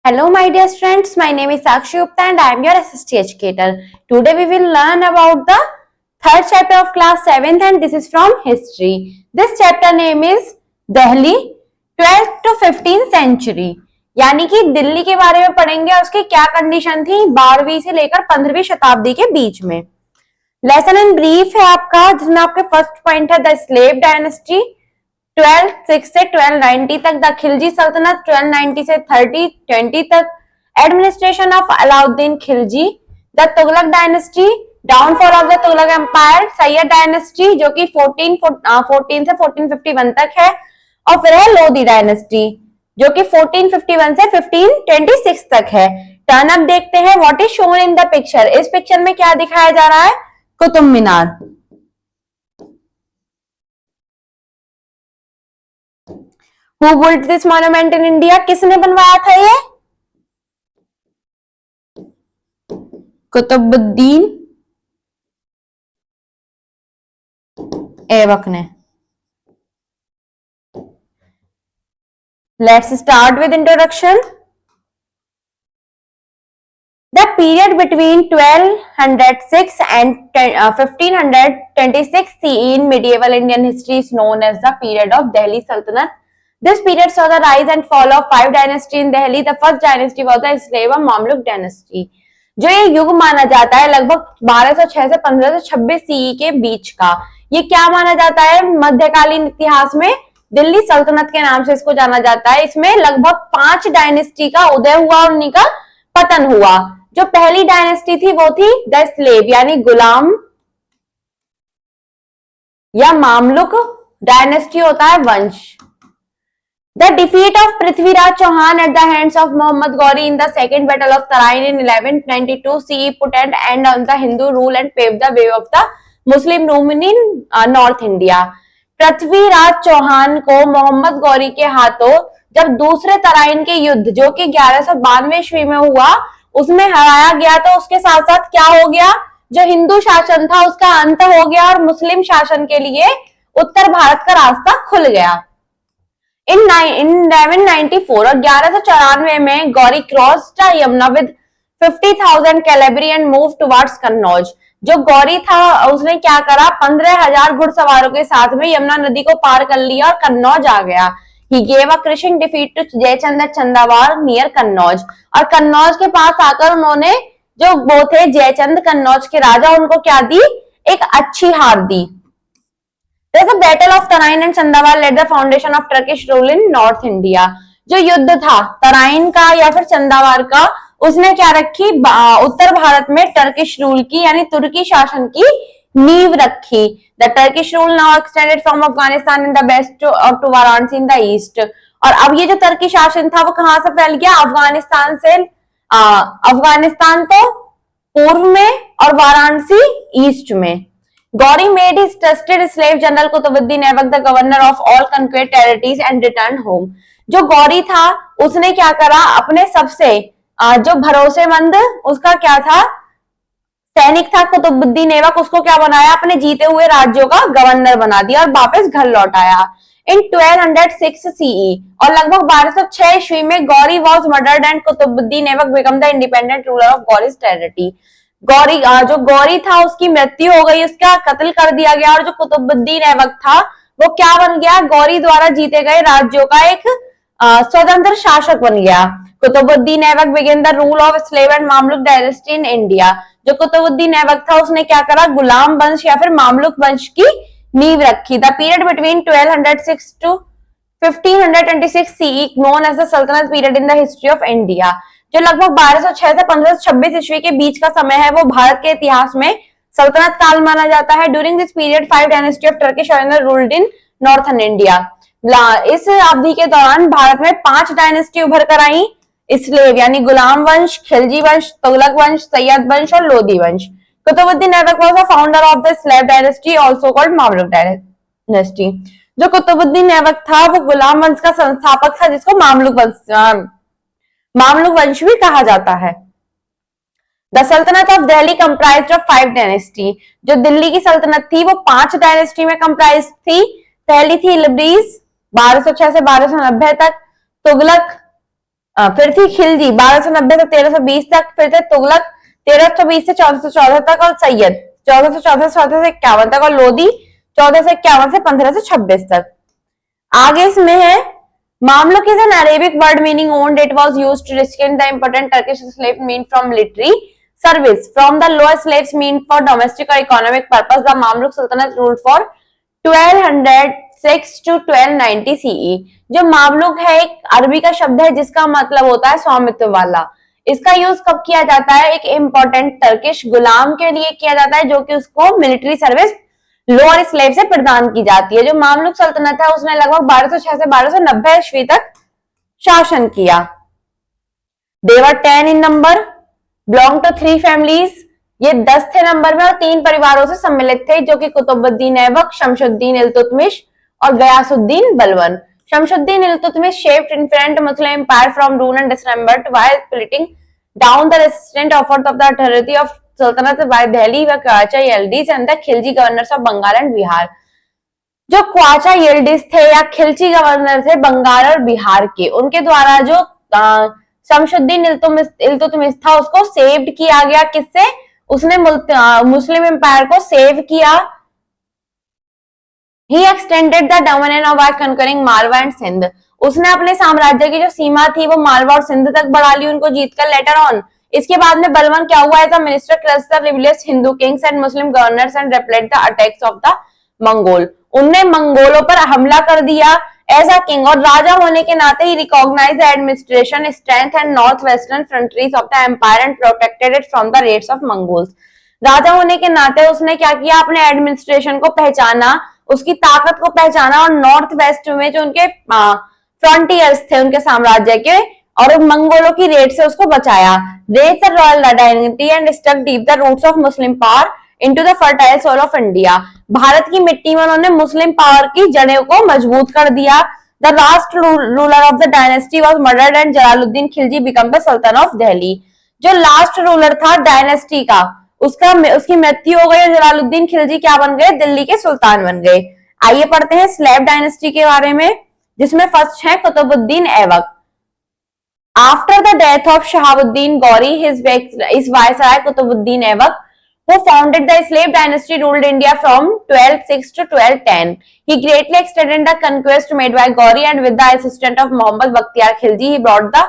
Hello my dear friends, my name is Sakshi Gupta and I am your SST educator. Today we will learn about the third chapter of class 7th and this is from history. This chapter name is Delhi 12th to 15th century. यानी कि दिल्ली के बारे में पढ़ेंगे और उसकी क्या condition थी 12वीं से लेकर 15वीं शताब्दी के बीच में. लेसन इन ब्रीफ है आपका, जिसमें आपके फर्स्ट पॉइंट है द स्लेव डायनेस्टी 1206 से 1290 तक, द खिलजी सल्तनत 1290 से 3020 तक, administration of Alauddin Khilji, the Tughlaq dynasty, downfall of the Tughlaq empire, Sayyid dynasty जो कि 14 से 1451 तक है, और फिर है लोधी डायनेस्टी जो कि 1451 से 1526 तक है. टर्न अप देखते हैं what is shown in the picture. इस पिक्चर में क्या दिखाया जा रहा है? Qutub Minar. Who built this monument in India? किसने बनवाया था ये? कुतुबुद्दीन ऐबक ने. Let's start with introduction. The period between 1206 and 1526 CE in medieval Indian history is known as the period of Delhi Sultanate. This period saw the rise and fall of 5 dynasties in Delhi. The first dynasty was the slave Mamluk dynasty. जो ये युग माना जाता है लगभग 1206 से 1526 CE के बीच का, ये क्या माना जाता है? मध्यकालीन इतिहास में दिल्ली सल्तनत के नाम से इसको जाना जाता है. इसमें लगभग 5 डायनेस्टी का उदय हुआ और उन्हीं का पतन हुआ. जो पहली डायनेस्टी थी वो थी द स्लेव यानी गुलाम या मामलुक. डायनेस्टी होता है वंश. The defeat of Prithviraj Chauhan at the hands of Muhammad Ghori in the second battle of Tarain in 1192 CE put an end on the Hindu rule and paved the way of the Muslim rule in North India. Prithviraj Chauhan को मोहम्मद गौरी के हाथों जब दूसरे तराइन के युद्ध जो कि 1192 ईस्वी में हुआ उसमें हराया गया, तो उसके साथ साथ क्या हो गया? जो हिंदू शासन था उसका अंत हो गया और मुस्लिम शासन के लिए उत्तर भारत का रास्ता खुल गया. In 1194 और 1194 में Ghori crossed Yamuna with 50,000 cavalry and move towards Kannauj. जो गौरी था उसने क्या करा? 15,000 घुड़सवारों के साथ में यमुना नदी को पार कर लिया और कन्नौज आ गया. He gave a crushing defeat to Jaichand at Chandawar near Kannauj. और कन्नौज के पास आकर उन्होंने जो वो थे जयचंद कन्नौज के राजा, उनको क्या दी? एक अच्छी हार दी. The battle of Tarain and Chandavar laid the foundation of Turkish rule in North India. जो युद्ध था तराइन का या फिर चंदावार का, उसने क्या रखी? उत्तर भारत में टर्किश रूल की यानी तुर्की शासन की नींव रखी. The Turkish rule now extended from Afghanistan in the west to Varanasi in the east. और अब ये जो तुर्की शासन था वो कहां से फैल गया? अफगानिस्तान से. अफगानिस्तान तो पूर्व में और वाराणसी ईस्ट में. Gauri made his trusted slave general Qutbuddin Aibak the governor of all conquered territories and returned home. जो गौरी था उसने क्या करा? अपने सबसे जो भरोसेमंद उसका क्या था? सैनिक था कुतुबुद्दीन ऐबक, उसको क्या बनाया? अपने जीते हुए राज्यों का गवर्नर बना दिया और वापस घर लौटाया. इन 1206 CE और लगभग 1206 ईस्वी में Ghori was murdered and Qutbuddin Aibak became the independent ruler of Ghori's territory. Ghori जो गौरी था उसकी मृत्यु हो गई, उसका कत्ल कर दिया गया और जो कुतुबुद्दीन ऐबक था वो क्या बन गया? गौरी द्वारा जीते गए राज्यों का एक स्वतंत्र शासक बन गया. Qutbuddin Aibak began the rule of slave and Mamluk dynasty in India. जो कुतुबुद्दीन ऐबक था उसने क्या करा? गुलाम वंश या फिर मामलुक वंश की नींव रखी. The period between 1206 to 1526 CE known as the Sultanate period in the history of India. जो लगभग 1206 से 1526 ईस्वी के बीच का समय है वो भारत के इतिहास में सल्तनत काल माना जाता है. During this period 5 dynasty of Turkish ruled in northern India. इस अवधि के दौरान भारत में 5 डायनेस्टी उभर कर आई. स्लेव यानी गुलाम वंश, खिलजी वंश, तुगलक वंश, सैयद वंश और लोधी वंश. Qutbuddin Aibak was the founder of the slave dynasty also called Mamluk dynasty. जो कुतुबुद्दीन ऐबक था वो गुलाम वंश का संस्थापक था जिसको मामलुक वंश भी कहा जाता है. द सल्तनत of Delhi comprised of 5 dynasty. जो दिल्ली की सल्तनत थी वो 5 डायनेस्टी में कंप्राइज थी. पहली थी इलब्रीज 1206 से 1290 तक, तुगलक फिर थी खिलजी 1290 से 1320 तक, फिर थे तुगलक 1320 से 1414 तक, और सैयद 1414 से 1451 तक, और लोधी 1451 से 1526 तक। आगे इसमें है Mamluk is an Arabic word meaning owned. It was used to describe the important Turkish slave mean from military service. From the lower slaves mean for domestic or economic purpose. The Mamluk Sultanate ruled for 1206 to 1290 CE. जो Mamluk है एक अरबी का शब्द है जिसका मतलब होता है स्वामित्व वाला। इसका यूज कब किया जाता है? एक इम्पोर्टेंट टर्किश गुलाम के लिए किया जाता है जो कि उसको मिलिट्री सर्विस लोअर स्लेव से प्रदान की जाती है। जो मामलुक सल्तनत है उसने लगभग 1206 से 1290 ईस्वी तक शासन किया। They were 10 in number, belong to 3 families. ये 10 थे नंबर में और 3 परिवारों से सम्मिलित थे जो कि कुतुबुद्दीन ऐबक, शमशुद्दीन इल्तुतमिश और गयासुद्दीन बलवन। Shamsuddin Iltutmish shaped infant Muslim empire from rule and dismembered while splitting down the resistant efforts of the authority of Sultanate by Delhi व Qabacha Yildiz and the Khilji governors of Bengal and Bihar. जो क्वाचा यिल्दिज थे या खिलजी गवर्नर थे बंगाल और बिहार के, उनके द्वारा जो शमशुद्दीन इल्तुतमिश था उसको सेव्ड किया गया। किससे? उसने मुस्लिम एम्पायर को सेव किया। He extended the domain of by conquering Malwa and Sindh. उसने अपने साम्राज्य की जो सीमा थी वो मालवा और सिंध तक बढ़ा ली उनको जीतकर लेटर ऑन। इसके बाद में बलवन क्या हुआ? As a minister crush the rebellious Hindu kings and Muslim governors and repelled the attacks of the Mongol. उनने मंगोलों पर हमला कर दिया एज अ किंग, और राजा होने के नाते ही recognise the administration strength and north western frontiers of the empire and protected it from the raids of Mongols. राजा होने के नाते उसने क्या किया? अपने एडमिनिस्ट्रेशन को पहचाना, उसकी ताकत को पहचाना और नॉर्थ वेस्ट में जो उनके फ्रंटियर्स थे उनके साम्राज्य के और मंगोलों की रेड से उसको बचाया। Raise the royal identity and stuck deep the roots of Muslim power into the fertile soil of India. Bharat की मिट्टी में उन्होंने मुस्लिम पावर की जड़ों को मजबूत कर दिया। The last ruler of the dynasty was murdered and Jalaluddin Khilji become the sultan of Delhi. जो लास्ट रूलर था डायनेस्टी का उसकी मृत्यु हो गई और जलालुद्दीन खिलजी क्या बन गए? दिल्ली के सुल्तान बन गए। आइए पढ़ते हैं स्लेव डायनेस्टी के बारे में, जिसमें फर्स्ट है Qutubuddin Aibak. After the death of Shahabuddin Gauri, his viceroy Qutbuddin Aibak, who founded the slave dynasty, ruled India from 1206 to 1210. He greatly extended the conquest made by Gauri, and with the assistance of Muhammad Bakhtiyar Khilji, he brought the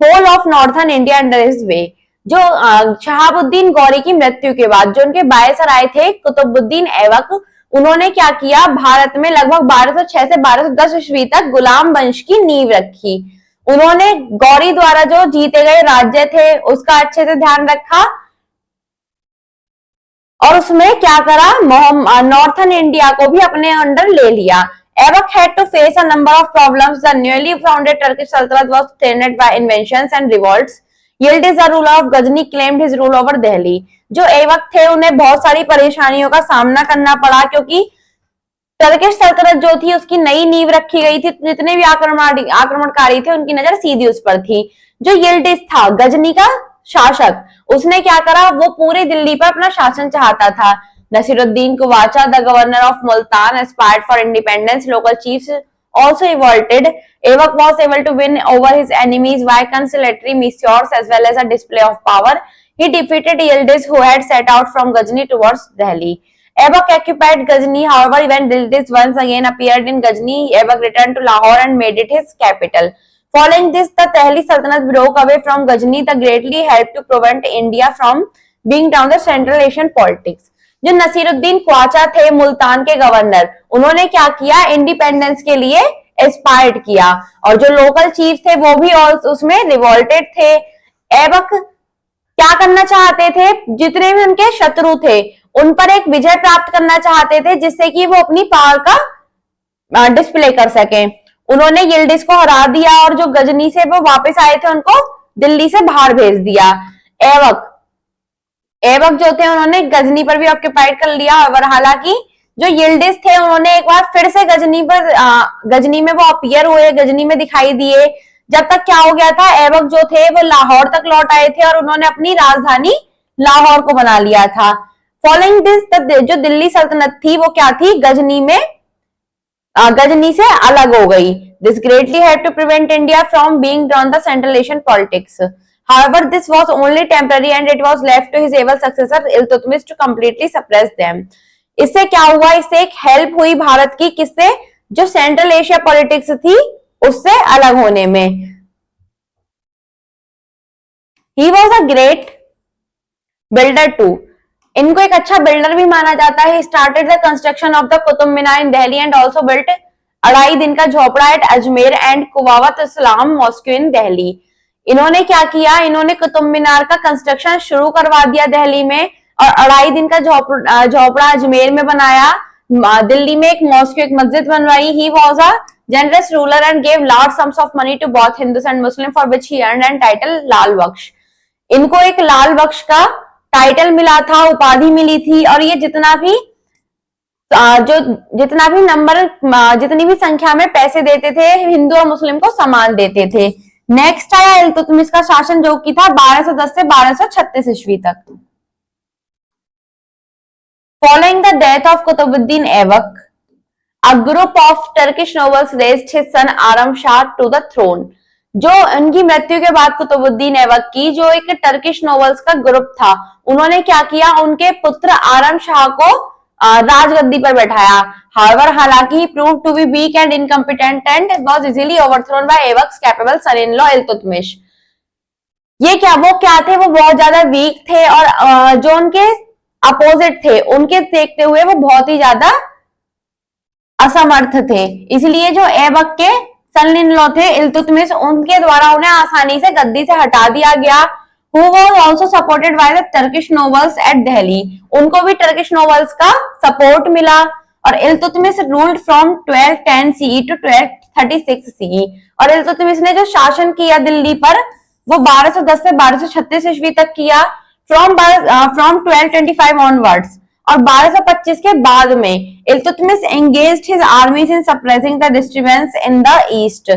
whole of northern India under his way. जो शहाबुद्दीन गौरी की मृत्यु के बाद जो उनके viceroy थे कुतुबुद्दीन ऐबक, उन्होंने क्या किया? भारत में लगभग 1206 से 1210 ईस्वी तक गुलाम वंश की नींव रखी। उन्होंने गौरी द्वारा जो जीते गए राज्य थे उसका अच्छे से ध्यान रखा और उसमें क्या करा? नॉर्थन इंडिया को भी अपने अंडर ले लिया। Aibak had to face a number of problems. The newly founded Turkish Sultanate was threatened by invasions and revolts. Yildiz, the ruler of Ghazni, claimed his rule over Delhi. जो ऐबक थे उन्हें बहुत सारी परेशानियों का सामना करना पड़ा क्योंकि टर्किश सल्तनत जो थी उसकी नई नींव रखी गई थी। जितने भी आक्रमणकारी थे उनकी नजर सीधी उस पर थी। जो यिल्दिज था गजनी का शासक, उसने क्या करा? वो पूरी दिल्ली पर अपना शासन चाहता था। Nasiruddin Qubacha, the governor of Multan, aspired for independence. Local chiefs also revolted. Aibak was able to win over his enemies by conciliatory measures as well as a display of power. He defeated Yildiz, who had set out from Ghazni towards Delhi. Aibak occupied Ghazni. However, when Yildiz once again appeared in Ghazni, Aibak returned to Lahore and made it his capital. Following this, the Delhi Sultanate broke away from Ghazni. That greatly helped to prevent India from being down the Central Asian politics. जो नसीरुद्दीन क्वाचा थे मुल्तान के governor, उन्होंने क्या किया? Independence के लिए aspired किया और जो लोकल चीफ थे वो भी उसमें रिवोल्टेड थे। ऐबक क्या करना चाहते थे? जितने भी उनके शत्रु थे उन पर एक विजय प्राप्त करना चाहते थे जिससे कि वो अपनी पावर का डिस्प्ले कर सके। उन्होंने यिल्दिज को हरा दिया और जो गजनी से वो वापस आए थे उनको दिल्ली से बाहर भेज दिया। ऐबक जो थे उन्होंने गजनी पर भी ऑक्यूपाइड कर लिया और हालांकि जो यिल्दिज थे उन्होंने एक बार फिर से गजनी में वो अपीयर हुए, गजनी में दिखाई दिए। जब तक क्या हो गया था? ऐबक जो थे वो लाहौर तक लौट आए थे और उन्होंने अपनी राजधानी लाहौर को बना लिया था। फॉलोइंग दिस जो दिल्ली सल्तनत थी वो क्या थी? गजनी में गजनी से अलग हो गई. This greatly helped to prevent India from being drawn the Central Asian politics. However, this was only temporary and it was left to his able successor Iltutmish to completely suppress them. इससे क्या हुआ, इससे एक help हुई भारत की, किससे, जो central Asia politics थी उससे अलग होने में. He was a great builder too. इनको एक अच्छा बिल्डर भी माना जाता है. Started the construction of the Qutub Minar in Delhi and also built 2.5 Din ka Jhonpra at Ajmer and Quwwat Islam mosque in Delhi. इन्होंने क्या किया, इन्होंने कुतुब मीनार का कंस्ट्रक्शन शुरू करवा दिया दिल्ली में, और 2.5 दिन का झोपड़ा अजमेर में बनाया. दिल्ली में एक मॉस्क्यू, एक मस्जिद बनवाई. ही was a generous ruler and gave large sums of money to both Hindus and Muslims, for which he earned and title लाल बख्श. इनको एक लाल बख्श का टाइटल मिला था, उपाधि मिली थी, और ये जितना भी नंबर, जितनी भी संख्या में पैसे देते थे हिंदू और मुस्लिम को समान देते थे. नेक्स्ट आया इल्तुतमिश का शासन, जो कि था 1210 से 1236 ईस्वी तक. Following the death of Qutbuddin Aibak, a group of Turkish nobles raised his son Aram Shah to the throne. जो उनकी मृत्यु के बाद कुतुबुद्दीन ऐबक की जो एक टर्किश नोबल्स का ग्रुप था, उन्होंने क्या किया, उनके पुत्र आरम शाह को राजगद्दी पर बैठाया. However, हालांकि he proved to be weak and incompetent and was easily overthrown by Aybak's capable son-in-law Iltutmish. ये क्या, वो क्या थे, वो बहुत ज्यादा वीक थे, और जो उनके अपोजिट थे उनके देखते हुए वो बहुत ही ज्यादा असमर्थ थे. इसलिए जो ऐबक के सन इन लॉ थे इल्तुतमिश, उनके द्वारा उन्हें आसानी से गद्दी से हटा दिया गया. Who was also supported by the Turkish nobles at Delhi. उनको भी टर्किश नोबल्स का सपोर्ट मिला. और Iltutmish ruled from 1210 CE to 1236 CE. और इल्तुतमिश ने जो शासन किया दिल्ली पर वो 1210 से 1236 ईस्वी तक किया. From 1225 onwards. और 1225 के बाद में Iltutmish engaged his आर्मीज in suppressing the disturbance in the east.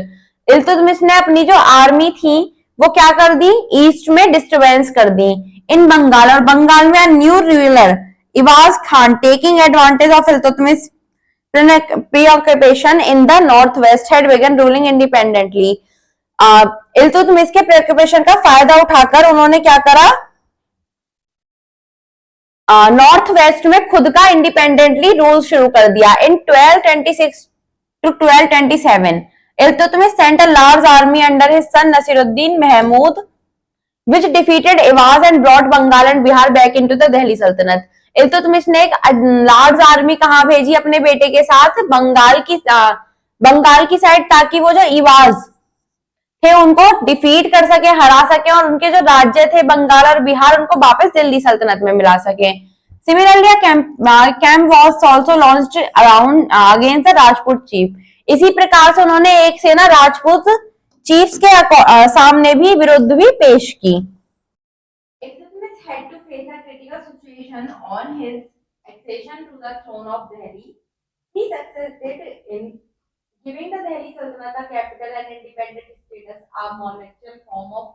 Iltutmish ने अपनी जो आर्मी थी वो क्या कर दी, ईस्ट में डिस्टर्बेंस कर दी. इन बंगाल, और बंगाल में new ruler इवाज Khan taking advantage of Iltutmish preoccupation in the northwest had begun ruling independently. Iltutmish के प्रियोक्यूपेशन का फायदा उठाकर उन्होंने क्या करा, नॉर्थ वेस्ट में खुद का इंडिपेंडेंटली रूल शुरू कर दिया. In 1226 to 1227 Iltutmish sent a large army under his son Nasiruddin Mahmud which defeated Awaz and brought Bengal and Bihar back into the Delhi Sultanate. Iltutmish ने एक लार्ज आर्मी कहां भेजी अपने बेटे के साथ, बंगाल की साइड, ताकि वो जो इवाज थे उनको डिफीट कर सके, हरा सके, और उनके जो राज्य थे बंगाल और बिहार उनको वापस दिल्ली सल्तनत में मिला सके. Similarly a camp was also launched around against the Rajput chief. इसी प्रकार से उन्होंने एक सेना राजपूत चीफ्स के सामने भी विरुद्ध भी पेश की. Iltutmish had to face a critical situation on his accession to the throne of Delhi. He succeeded in giving the Delhi Sultanate a capital and independent status, a monarchical form of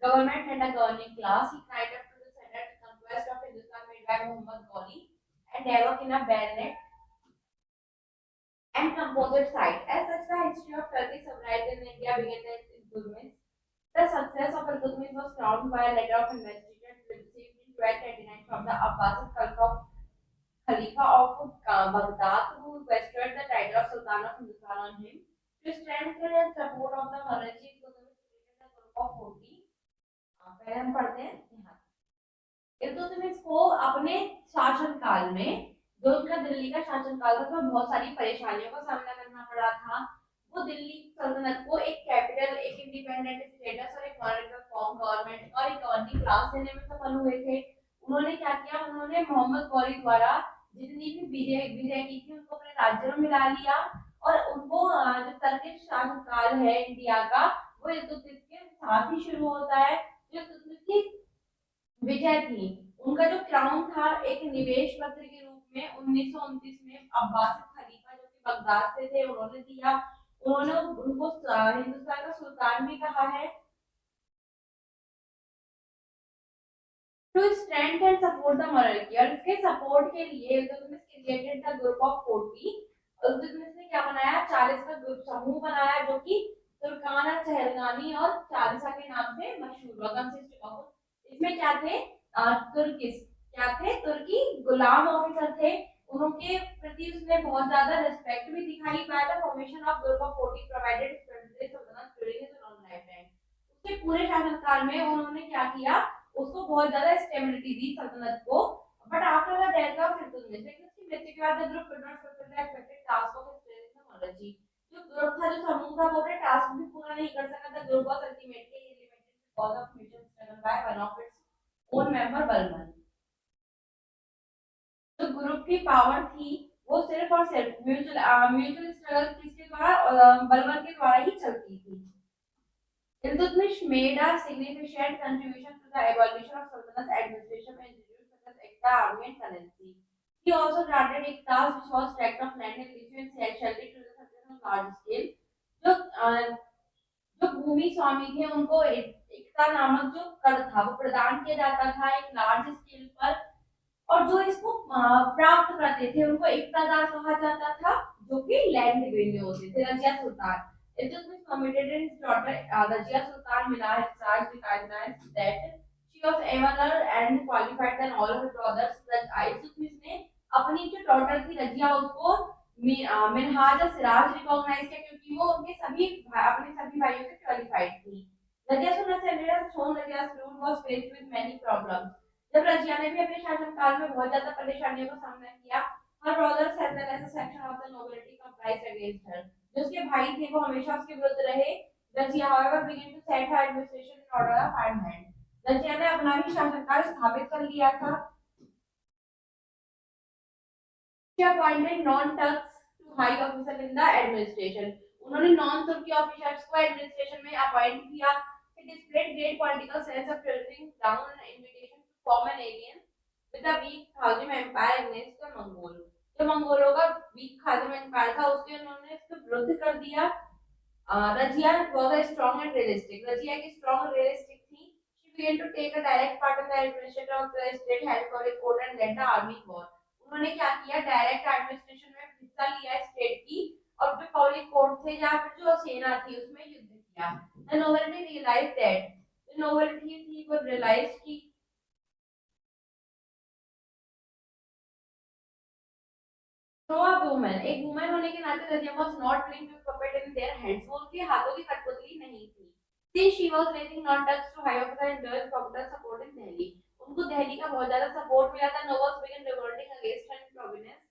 government and a governing class. He tried up to the Senate conquest of Hindustan made by Muhammad Ghori and Aybak in a baronet and composite site. As such, the history of Turkish sovereignty in India began with Iltutmish. The success of Iltutmish was crowned by a letter of investiture received in 1229 from the Abbasid cult of Khalifa of Baghdad, who bestowed the title of Sultan of Hindustan on him. To strengthen and support of the monarchy, Iltutmish created a group of 40. पहले हम पढ़ते हैं यहाँ. इल्तुतमिश को अपने शासनकाल में, जो उनका दिल्ली का शासनकाल था, उसमें बहुत सारी परेशानियों का सामना करना पड़ा था. वो दिल्ली सल्तनत को एक कैपिटल, एक इंडिपेंडेंट स्टेटस और एक मॉनिटरी फॉर्म गवर्नमेंट और एक गवर्निंग क्लास देने में सफल हुए थे. उन्होंने क्या किया, उन्होंने मोहम्मद गौरी द्वारा जितनी भी विजय की थी उनको अपने राज्य में मिला लिया, और उनको जो टर्किश शासनकाल है इंडिया का वो इल्तुतमिश के साथ ही शुरू होता है. जो इल्तुतमिश की विजय थी, उनका जो क्राउन था एक निवेश पत्र के रूप में 1929 में अब्बासिद खलीफा जो कि बगदाद से थे उन्होंने दिया. उन्होंने उनको हिंदुस्तान का सुल्तान भी कहा है. To strengthen and support the monarchy, और इसके सपोर्ट के लिए Iltutmish created the group of 40. Iltutmish ने क्या बनाया, 40 का ग्रुप समूह बनाया जो कि तुर्काना, चहलगानी और चालिसा के नाम से मशहूर हुआ। कंसिस्ट ऑफ, इसमें क्या थे, तुर्किस क्या थे, तुर्की गुलाम ऑफिसर थे, उनके प्रति उसने बहुत ज्यादा रिस्पेक्ट भी दिखाई। By the formation of group of 40 provided sultanate during his own lifetime, उसके पूरे शासनकाल में उन्होंने क्या किया, उसको बहुत ज्यादा स्टेबिलिटी दी सल्तनत को। But after the death of Iltutmish, लेकिन उसकी मृत्यु के बाद the group could not fulfil the expected task of spreading the monarchy, जो ग्रुप था, जो समूह था, वो अपने टास्क भी पूरा नहीं कर सका। The group was ultimately eliminated because of mutual struggle by one of its own member Balban. जो ग्रुप की पावर थी वो सिर्फ और सिर्फ म्यूचुअल स्ट्रगल किसके द्वारा, बलबन के द्वारा ही चलती थी। Iltutmish made a significant contribution to the evolution of Sultanate administration by introducing such as Ekta army and currency. He also granted Ektas, which was tract of land in Lithuania and Shelby to the success on large scale. जो जो भूमि स्वामी थे उनको एकता नामक जो कर था वो प्रदान किया जाता था एक लार्ज स्केल पर, और जो इसको प्राप्त करते थे उनको एकतादार कहा जाता था, जो कि लैंड रेवेन्यू होते थे। Razia Sultan, Iltutmish permitted his daughter Rajia Sultan Minar Sarj recognized that she was available and qualified than all her brothers. Iltutmish ने अपनी जो डॉटर थी रजिया उसको मिनहाज सिराज रिकॉग्नाइज किया क्योंकि वो उनके सभी अपने सभी भाइयों से क्वालिफाइड थी। Razia Sultan रजिया's rule was faced with many problems. जब रजिया ने भी अपने शासनकाल में बहुत ज्यादा परेशानियों का सामना किया, her brothers as well as a section of the nobility comprised against her, जो उसके भाई थे वो हमेशा उसके विरुद्ध रहे। Razia however began to set her administration in order of fine hand, Razia ने अपना भी शासनकाल स्थापित कर लिया था। She appointed non-Turks to high officer in the administration, उन्होंने नॉन तुर्की ऑफिसर्स को एडमिनिस्ट्रेशन में अपॉइंट किया। He displayed great political sense of filtering down an invitation to form an alliance with the weak Khadim empire against the Mongol, जो मंगोलों का week खादिम empire था उसके उन्होंने इसको विरुद्ध कर दिया। Razia was a strong and realistic, Razia की strong and realistic थी। She began to take a direct part in the administration of the state, held for a court and led the army war, उन्होंने क्या किया, डायरेक्ट एडमिनिस्ट्रेशन में हिस्सा लिया state की, और जो पब्लिक कोर्ट थे जहाँ पर जो सेना थी उसमें युद्ध किया। The nobility realized that, the nobility थी वो realized कि वुमन, एक वुमन होने के नाते Razia was not trained to puppet in their hands, वो उनके हाथों की कठपुतली नहीं थी। Since she was raising non-Turks to high officer and enjoyed popular support in Delhi, उनको दिल्ली का बहुत ज्यादा सपोर्ट मिला था। Nobles began revolting against her in province,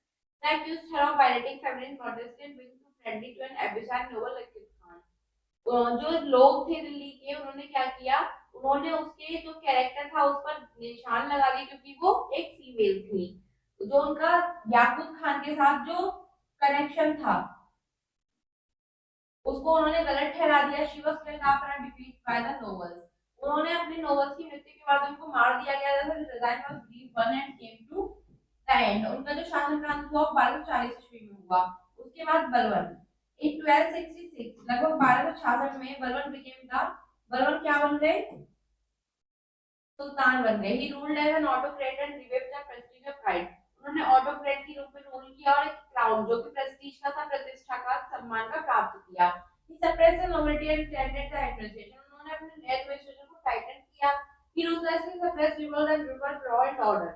they accused her of violating feminine modesty and being too friendly to an abyssal noble like Khan। जो लोग थे दिल्ली के उन्होंने क्या किया, उन्होंने उसके जो कैरेक्टर था उस पर निशान लगा दिए क्योंकि वो एक फीमेल थी। जो उनका याकूब खान के साथ जो कनेक्शन था उसको उन्होंने गलत ठहरा दिया। She was killed after a defeat by the nobles, उन्होंने अपने नोबल्स की मृत्यु के बाद उनको मार दिया गया था। Reign was brief one and came to the end, उनका जो शासनकाल था 1240 ईस्वी में हुआ। उसके बाद बलबन इन 1266 लगभग 1266 में बलबन बिकेम द, बलबन क्या बन गए, सुल्तान बन गए। He ruled as an autocrat and revived the prestige of pride, उन्होंने ऑटोक्रेट के रूप में रूल किया और एक क्राउन जो कि प्रेस्टीज का था, प्रतिष्ठा का, सम्मान का प्राप्त किया। He suppressed the nobility and tightened the administration, उन्होंने अपने एडमिनिस्ट्रेशन को टाइटन किया। He ruthlessly suppressed revolt and revert law and order.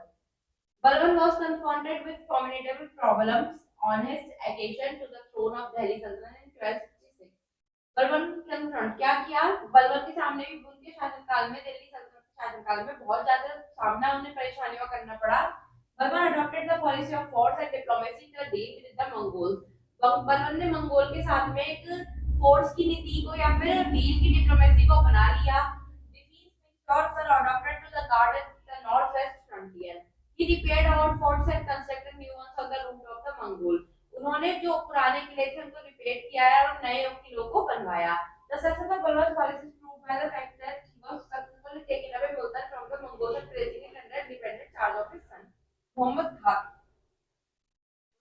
Balban was confronted with formidable problems on his accession to the throne of Delhi Sultanate in 1266। Balban confront क्या किया, बलबन के सामने भी उनके शासनकाल में, दिल्ली सल्तनत के शासनकाल में बहुत ज्यादा सामना उन्हें परेशानियों का करना पड़ा। Balban adopted the policy of force and diplomacy to deal with the Mongols। Balban ने मंगोल के साथ में एक फोर्स की नीति को या फिर डील की डिप्लोमेसी को अपना लिया। Defeats which were adopted to the guard the northwest frontier। He repaired old forts and constructed new ones on the route of the Mongol। उन्होंने जो पुराने किले थे उनको रिपेयर किया है और नए किलों को बनवाया। The success of Balban's policy is proved by the fact that he was successfully taken away Multan from the Mongols and placing it under independent charge of his son Mohammad Khan.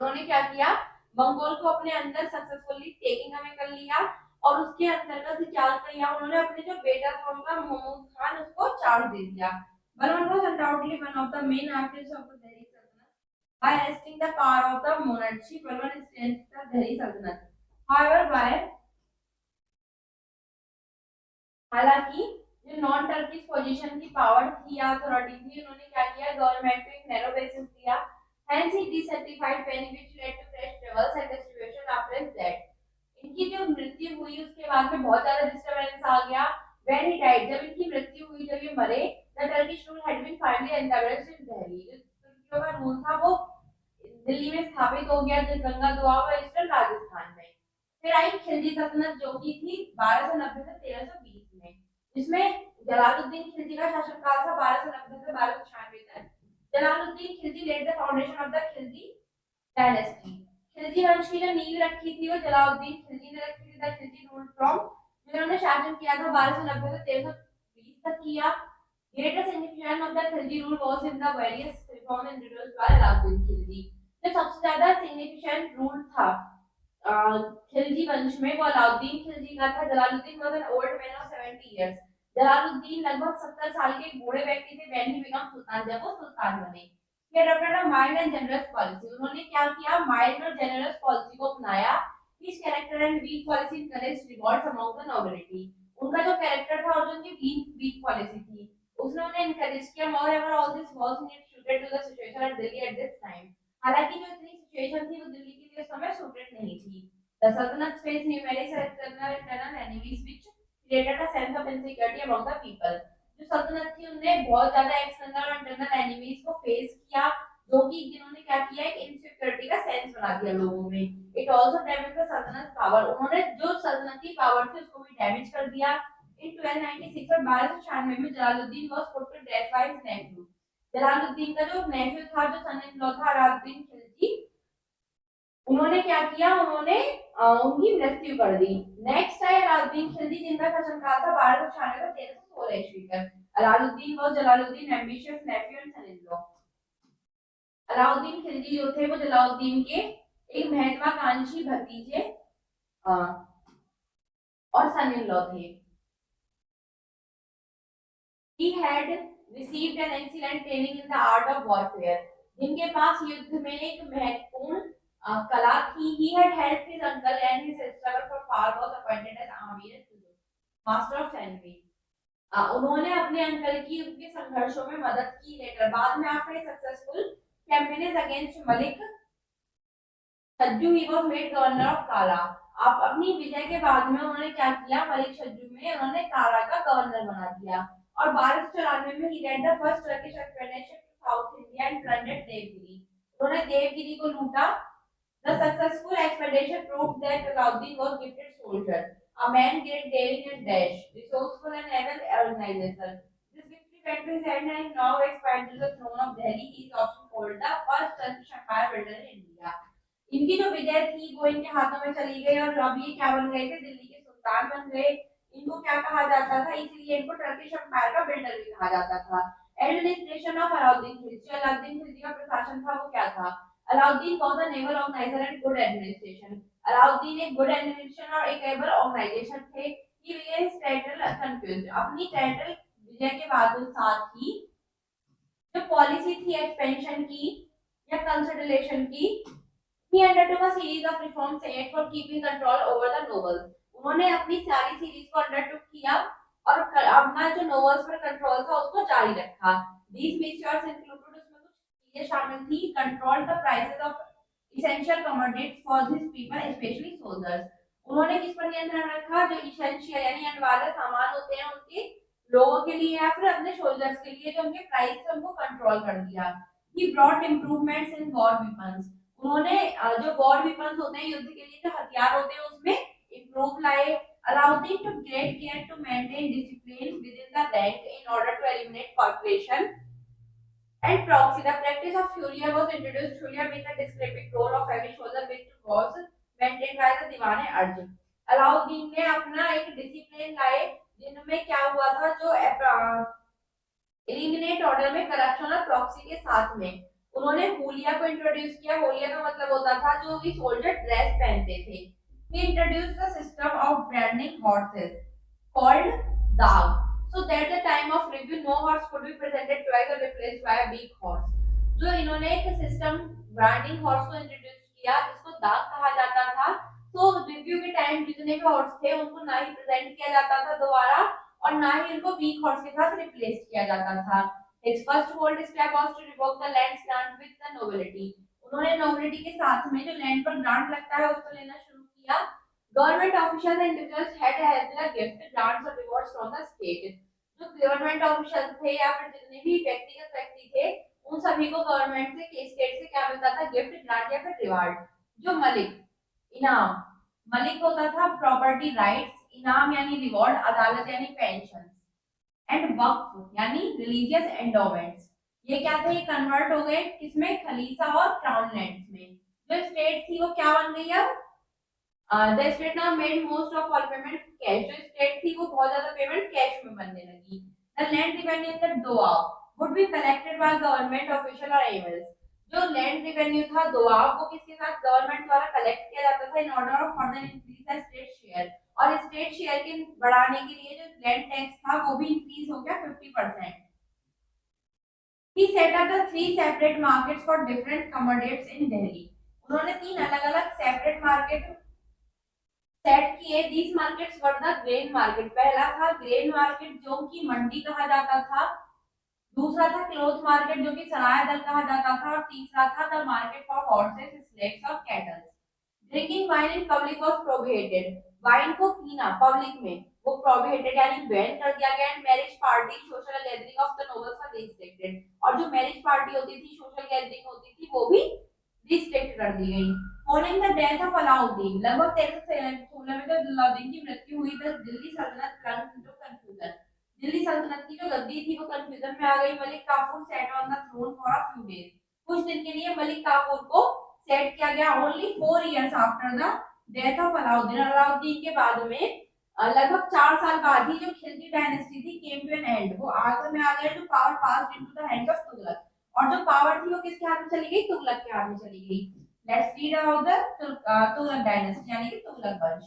उन्होंने क्या किया, मंगोल को अपने अंदर सक्सेसफुली टेकिंग अवे कर लिया और उसके अंतर्गत चार्ज किया। उन्होंने अपने जो बेटा था उनका मोहम्मद खान उसको चार्ज दे दिया। Balban was undoubtedly one of the main architects of the Delhi Sultanate। by arresting the power of the monarchy, Balban strengthened the Delhi Sultanate. However, by हालांकि जो नॉन टर्किश पोजीशन की पावर थी या authority थी, उन्होंने क्या किया, government को एक नैरो बेसिस दिया. Hence he decertified Penny, which led to fresh troubles and distribution after his death. इनकी जो मृत्यु हुई उसके बाद में बहुत ज्यादा डिस्टरबेंस आ गया. When he died, जब इनकी मृत्यु हुई, जब ये मरे, the Turkish rule had been finally established in Delhi. जो तुर्कियों का रूल था वो दिल्ली में स्थापित हो गया, जो गंगा दोआब और ईस्टर्न राजस्थान में. फिर आई खिलजी सल्तनत, जो की थी 1290 से 1320 में, जिसमें जलालुद्दीन खिलजी का शासनकाल था 1290 से 1296 तक. Jalaluddin Khilji laid the foundation of the Khilji dynasty. Khilji वंश की जो नींव रखी थी वो जलालुद्दीन खिलजी ने रखी थी. द खिलजी रूल फ्रॉम, जिन्होंने शासन किया था 1290 से 1320 तक किया. Greater significance of the Khilji rule was in the various reforms introduced by Alauddin Khilji. जो सबसे ज्यादा सिग्निफिकेंट रूल था खिलजी वंश में, वो अलाउद्दीन खिलजी का था. Jalaluddin was an old man of 70 years. Jalaluddin लगभग 70 साल के एक बूढ़े व्यक्ति थे when he became सुल्तान, जब वो सुल्तान बने. He adopted a mild and generous policy. उन्होंने क्या किया, माइल्ड और जेनरस पॉलिसी को अपनाया. His character and weak policy encouraged revolts among the nobility. उनका जो कैरेक्टर था और जो उनकी वीक पॉलिसी थी, उसने उन्हें एनकरेज किया. Moreover, all this was not suited to the situation at Delhi at this time. हालांकि जो इतनी सिचुएशन थी वो दिल्ली के लिए उस समय सूटेड नहीं थी. The Sultanate faced numerous external and internal enemies which created a sense of insecurity among the people. जो सल्तनत थी उनने बहुत ज्यादा एक्सटर्नल और इंटरनल एनिमीज को फेस किया, जो कि जिन्होंने क्या किया, एक इनसिक्योरिटी का सेंस बना दिया लोगों में. इट आल्सो डैमेज द सल्तनत पावर. उन्होंने जो सल्तनती पावर थी उसको भी डैमेज कर दिया. इन 1296 और 1296 में Jalaluddin was put to death by his nephew. Jalaluddin का जो नेफ्यू था, जो सन इन लॉ था अलाउद्दीन खिलजी, उन्होंने क्या किया, उन्होंने उनकी मृत्यु कर दी. नेक्स्ट है अलाउद्दीन खिलजी, जिनका शासनकाल था 1296 से 1316 ईस्वी तक. Alauddin was Jalaluddin ambitious nephew and son in law. Alauddin Khilji जो थे वो जलालुद्दीन के एक महत्वाकांक्षी भतीजे और सन इन लॉ थे. He had received an excellent training in the art of warfare. जिनके पास युद्ध में एक महत्वपूर्ण कला थी. He had helped his uncle and his struggle for power was appointed as Amir Master of Ceremony. उन्होंने अपने अंकल की उनके संघर्षों में मदद की. लेटर बाद में after successful campaign against Malik Sajju, he was made governor of Kala. आप अपनी विजय के बाद में उन्होंने क्या किया, मलिक सज्जू में उन्होंने काला का गवर्नर बना दिया. और 1294 में he led the first Turkish expedition to South India and plundered Devgiri. उन्होंने देवगिरी को लूटा. The successful expedition proved that Alauddin was gifted soldier, a man great daring and dash, resourceful and able organizer. This victory went to his head and now expanded to the throne of Delhi. He is often called the first Turkish empire builder in India. इनकी जो विजय थी वो इनके हाथों में चली गई और अब ये क्या बन गए थे, दिल्ली के सुल्तान बन गए. इनको क्या कहा जाता था, इसलिए इनको टर्किश एम्पायर का बिल्डर भी कहा जाता था. एडमिनिस्ट्रेशन ऑफ अलाउद्दीन खिलजी, अलाउद्दीन खिलजी का प्रशासन था वो क्या था, Alauddin was a naval organiser and good administration. Alauddin एक गुड एडमिनिस्ट्रेशन और एक एबल ऑर्गेनाइजेशन थे. ही बिगेन टाइटल कंफ्यूज. अपनी टाइटल विजय के बाद साथ ही जो पॉलिसी थी एक्सपेंशन की या कंसोलिडेशन की, he undertook a series of reforms aimed for keeping control over the nobles. उन्होंने अपनी सारी सीरीज को अंडरटुक किया और अपना जो नोबल्स पर कंट्रोल था उसको जारी रखा. These measures included, उसमें कुछ चीजें शामिल थी, control the prices of essential commodities for these people, especially soldiers. उन्होंने किस पर नियंत्रण रखा, जो essential यानी अनिवार्य सामान होते हैं उनके लोगों के लिए या फिर अपने सोल्जर्स के लिए, जो उनके प्राइस थे उनको कंट्रोल कर दिया. He brought improvements in war weapons. उन्होंने जो वॉर वेपन्स होते हैं, युद्ध के लिए जो हथियार होते हैं, उसमें इंप्रूव लाए. Alauddin took great care to maintain discipline within the rank in order to eliminate corporation and proxy. The practice of Furia was introduced. Furia being a descriptive role of heavy soldier which was maintained by the Diwan-e-Arj. Alauddin ने अपना एक discipline लाए जिनमें क्या हुआ था, जो eliminate order में करप्शन और प्रॉक्सी के साथ में उन्होंने हुलिया को इंट्रोड्यूस किया. हुलिया का मतलब होता था जो भी सोल्जर ड्रेस पहनते थे. He introduced the system of branding horses called dag, so that the time of review no horse could be presented twice or replaced by a big horse. जो इन्होंने एक सिस्टम ब्रांडिंग हॉर्स को introduce किया, इसको दाग कहा जाता था। तो रिव्यू के टाइम जितने भी हॉर्स थे उनको ना ही प्रेजेंट किया जाता था दोबारा और ना ही उनको वीक हॉर्स के साथ रिप्लेस किया जाता था। His first bold step was to revoke the land grant with the nobility. उन्होंने नोबिलिटी के साथ में जो लैंड पर ग्रांट लगता है उसको लेना शुरू किया। Government officials and individuals had had the gift grants और रिवॉर्ड्स फ्रॉम द स्टेट। जो गवर्नमेंट ऑफिशियल थे या फिर जितने भी व्यक्तिगत व्यक्ति थे उन सभी को गवर्नमेंट से स्टेट से क्या मिलता था, गिफ्ट ग्रांट या फिर रिवार्ड। जो मलिक इनाम, मलिक होता था प्रॉपर्टी राइट्स, इनाम यानी रिवॉर्ड, अदालत यानी पेंशन एंड वक्फ यानी रिलीजियस एंडोमेंट्स। ये क्या थे, कन्वर्ट हो गए किसमें, खलीसा और क्राउन लैंड्स में। जो स्टेट थी वो क्या बन गई अब, the state now made most of all payment cash. जो स्टेट थी वो बहुत ज्यादा पेमेंट कैश में बनने लगी। The land revenue in the Doab would be collected by government official और एमएल्स। जो लैंड रेवेन्यू था दोआब वो किसके साथ, गवर्नमेंट द्वारा कलेक्ट किया जाता था in order of further increase the state share. और स्टेट शेयर के बढ़ाने के लिए जो लैंड टैक्स था वो भी इंक्रीज हो गया 50%। He set up the three separate markets for different commodities in Delhi. उन्होंने तीन अलग-अलग सेपरेट मार्केट सेट किए। These markets were the grain market. पहला था ग्रेन मार्केट जो कि मंडी कहा जाता था, दूसरा था क्लोथ मार्केट जो कि सराय दल कहा जाता था और तीसरा था the market for horses, slaves और cattle. Drinking wine in public was prohibited. Wine को पीना पब्लिक में वो प्रोहिबिटेड यानी बैन कर दिया गया। And marriage party, social gathering of the nobles were restricted. और जो मैरिज पार्टी होती थी, सोशल गैदरिंग होती थी वो भी रिस्ट्रिक्ट कर दी गई। Following the death of Alauddin, लगभग 1316 में जब अलाउद्दीन की मृत्यु हुई तो दिल्ली सल्तनत प्लंज्ड इनटू कंफ्यूजन। दिल्ली सल्तनत की जो गद्दी थी वो कंफ्यूजन में आ गई। Malik Kafur set on the throne for a few days. कुछ दिन के लिए मलिक काफूर को सेट किया गया। Only 4 years after the death of Alauddin, Alauddin के बाद में लगभग 4 साल बाद ही जो खिलजी डायनेस्टी थी केम टू एन एंड, वो आखिर में आ गया। जो power passed into the hands of Tughlaq, और जो पावर थी वो किसके हाथ में चली गई, तुगलक के हाथ में चली गई। Let's read about the Tughlaq dynasty यानी कि तुगलक वंश।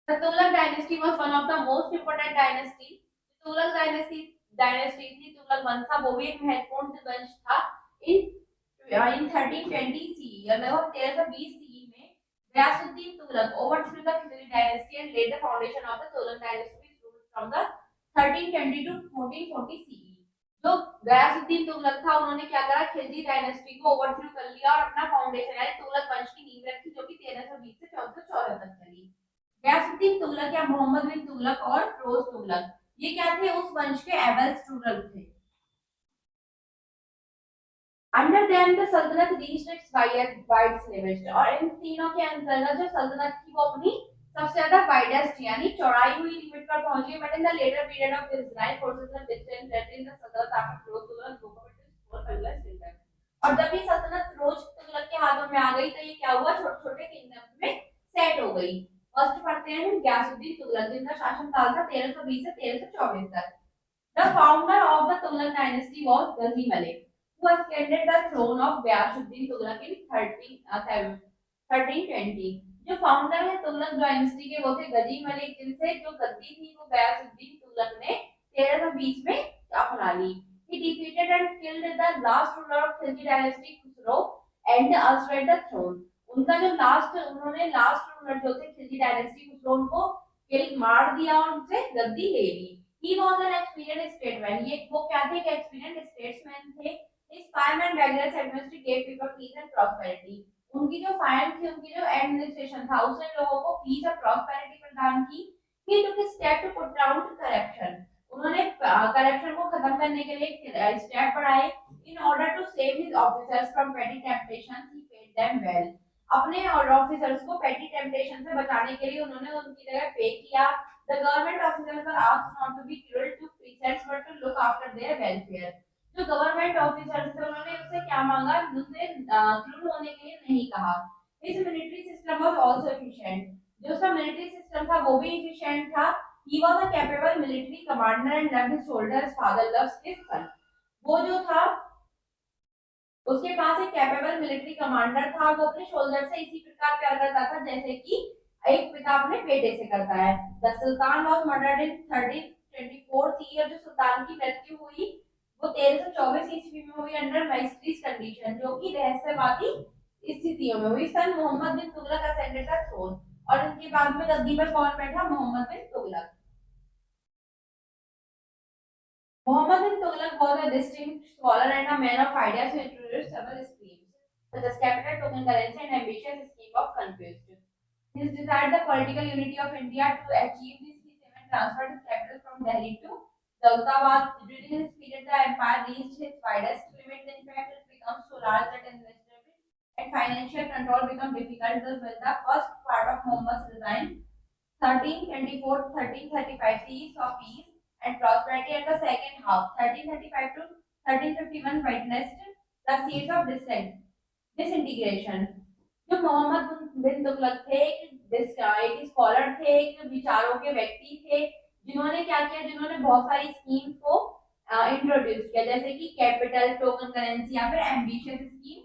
The Tughlaq dynasty was one of the most important dynasty. Tughlaq dynasty थी, तुगलक वंश था, वो भी एक महत्वपूर्ण वंश था। In 1320 CE, लगभग 1320 CE में Ghiyasuddin Tughlaq overthrew the Khilji dynasty and laid the foundation of the Tughlaq dynasty from the 1320 to 1440 CE। जो गयासुद्दीन तुगलक था उन्होंने क्या करा, खिलजी डायनेस्टी को ओवरथ्रो कर लिया और अपना फाउंडेशन यानी तुगलक वंश की नींव रखी जो कि 1320 से 1404 तक चली। गयासुद्दीन तुगलक या मोहम्मद बिन तुगलक और फिरोज तुगलक, ये क्या थे, उस वंश के एबल्स रूलर थे। अंडर देम द सल्तनत रीच्ड इट्स वाइडेस्ट लिमिट। और इन तीनों के अंतर्गत जो सल्तनत थी वो अपनी सबसे ज्यादा वाइडेस्ट यानी चौड़ाई हुई लिमिट पर पहुंच गई। But in the letter period of this line forces were distance in the सल्तनत आफ्टर फिरोज तुगलक गवर्नमेंट। और जब ये सल्तनत फिरोज तुगलक के हाथों में आ गई तो ये क्या हुआ, छोटे छोटे किंगडम्स में सेट हो गई। फर्स्ट पढ़ते हैं गयासुद्दीन तुगलक जिनका शासनकाल था 1320 से 1324 तक। The founder of the Tughlaq dynasty was Ghazi Malik who ascended the throne of Ghiyasuddin Tughlaq in 1320। जो फाउंडर है तुगलक डायनेस्टी के वो थे गजी मलिक, जिनसे जो गद्दी थी वो गयासुद्दीन तुगलक ने 1320 में अपना ली। He defeated and killed the last ruler of Khilji dynasty Khusro and usurped the throne। उनका जो उन्होंने लास्ट रूलर जो थे खिलजी डायनेस्टी खुसरो को किल मार दिया और उनसे गद्दी ले ली। He was an experienced statesman। ये वो क्या थे, एक्सपीरियंस्ड स्टेट्समैन थे। His firm and vigorous administration gave people peace and prosperity। उनकी जो फाइम थी, उनकी जो एडमिनिस्ट्रेशन था उसने लोगों को पीस और प्रॉस्पेरिटी प्रदान की। He took a step to put down corruption। उन्होंने करप्शन को खत्म करने के लिए स्टेप बढ़ाए। In order to save his officers from petty temptations, he paid them well। अपने और ऑफिसर्स को पेटी टेम्पटेशन से बचाने के लिए उन्होंने उनकी जगह पे किया। The government officers were asked not to be cruel to peasants but to look after their welfare। जो गवर्नमेंट ऑफिसर्स थे उन्होंने उससे क्या मांगा, उनसे क्रूर होने के लिए नहीं कहा। His military system was also efficient। जो उसका मिलिट्री सिस्टम था वो भी efficient था। He was a capable military commander and loved his soldiers as father loves his son। वो जो था उसके पास एक कैपेबल मिलिट्री कमांडर था, वो अपने शोल्डर से इसी प्रकार प्यार करता था जैसे कि एक पिता अपने बेटे से करता है। The sultan was murdered in 1324 year. जो सुल्तान की मृत्यु हुई वो 1324 ईस्वी में हुई अंडर माइस्ट्रीज कंडीशन, जो कि रहस्यवादी स्थितियों में हुई। सन Mohammad bin Tughlaq ascended the throne, और उनके बाद में गद्दी पर कौन बैठा? Mohammad bin Tughlaq. Muhammad bin Tughlaq was a distinguished scholar and a man of ideas who introduced several schemes, such as capital, token currency, and ambitious scheme of conquest. He desired the political unity of India. To achieve this, he even transferred his capital from Delhi to Daulatabad. During his period, the empire reached its widest limit. In fact, it became so large that administrative and financial control became difficult. Thus, when the first part of Muhammad's reign, 1324-1335 CE, saw peace and prosperity, and the second half, 1335 to 1351, witnessed the seeds of disintegration. जो मोहम्मद बिन तुगलक थे, एक scholar थे, एक विचारों के व्यक्ति थे, जिन्होंने क्या किया? जिन्होंने बहुत सारी स्कीम को इंट्रोड्यूस किया, जैसे कि कैपिटल, टोकन करेंसी या फिर एम्बिशियस स्कीम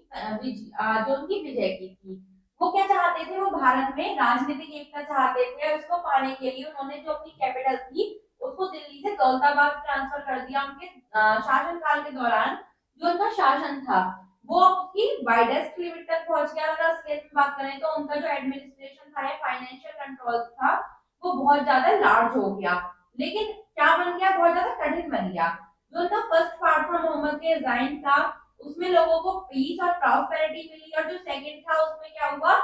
जो उनकी विजय की थी। वो क्या चाहते थे? वो भारत में राजनीतिक एकता चाहते थे। उसको पाने के लिए उन्होंने जो अपनी कैपिटल थी उसको दिल्ली से दौलताबाद ट्रांसफर कर दिया। उनके शासनकाल के दौरान जो उनका शासन था वो उसकी वाइडेस्ट लिमिट तक पहुंच गया। अगर स्टेट में बात करें तो उनका जो एडमिनिस्ट्रेशन था या फाइनेंशियल कंट्रोल था वो बहुत ज्यादा लार्ज हो गया, लेकिन क्या बन गया? बहुत ज्यादा कठिन बन गया। जो उनका फर्स्ट पार्ट था मोहम्मद के डिजाइन का, उसमें लोगों को पीस और प्रॉस्पेरिटी मिली, और जो सेकंड था उसमें क्या हुआ?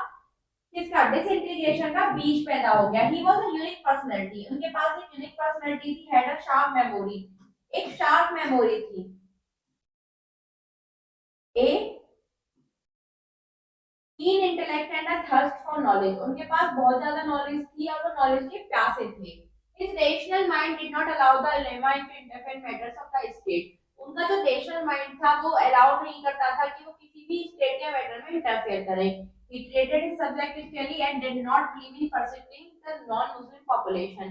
किसका? डिसइंटीग्रेशन का बीज पैदा हो गया। He was a unique personality, उनके पास एक यूनिक पर्सनालिटी थी, हैड अ शार्प मेमोरी, एक शार्प मेमोरी थी, a keen intellect and a thirst for knowledge, उनके पास बहुत ज्यादा नॉलेज थी और वो नॉलेज के प्यासे थे। His rational mind did not allow the ulema to interfere matters of the state, उनका जो रेशनल माइंड था वो अलाउ नहीं करता था कि वो किसी भी स्टेट या मैटर में इंटरफेयर करे। He treated his subject equally and did not believe in persecuting the non-Muslim population.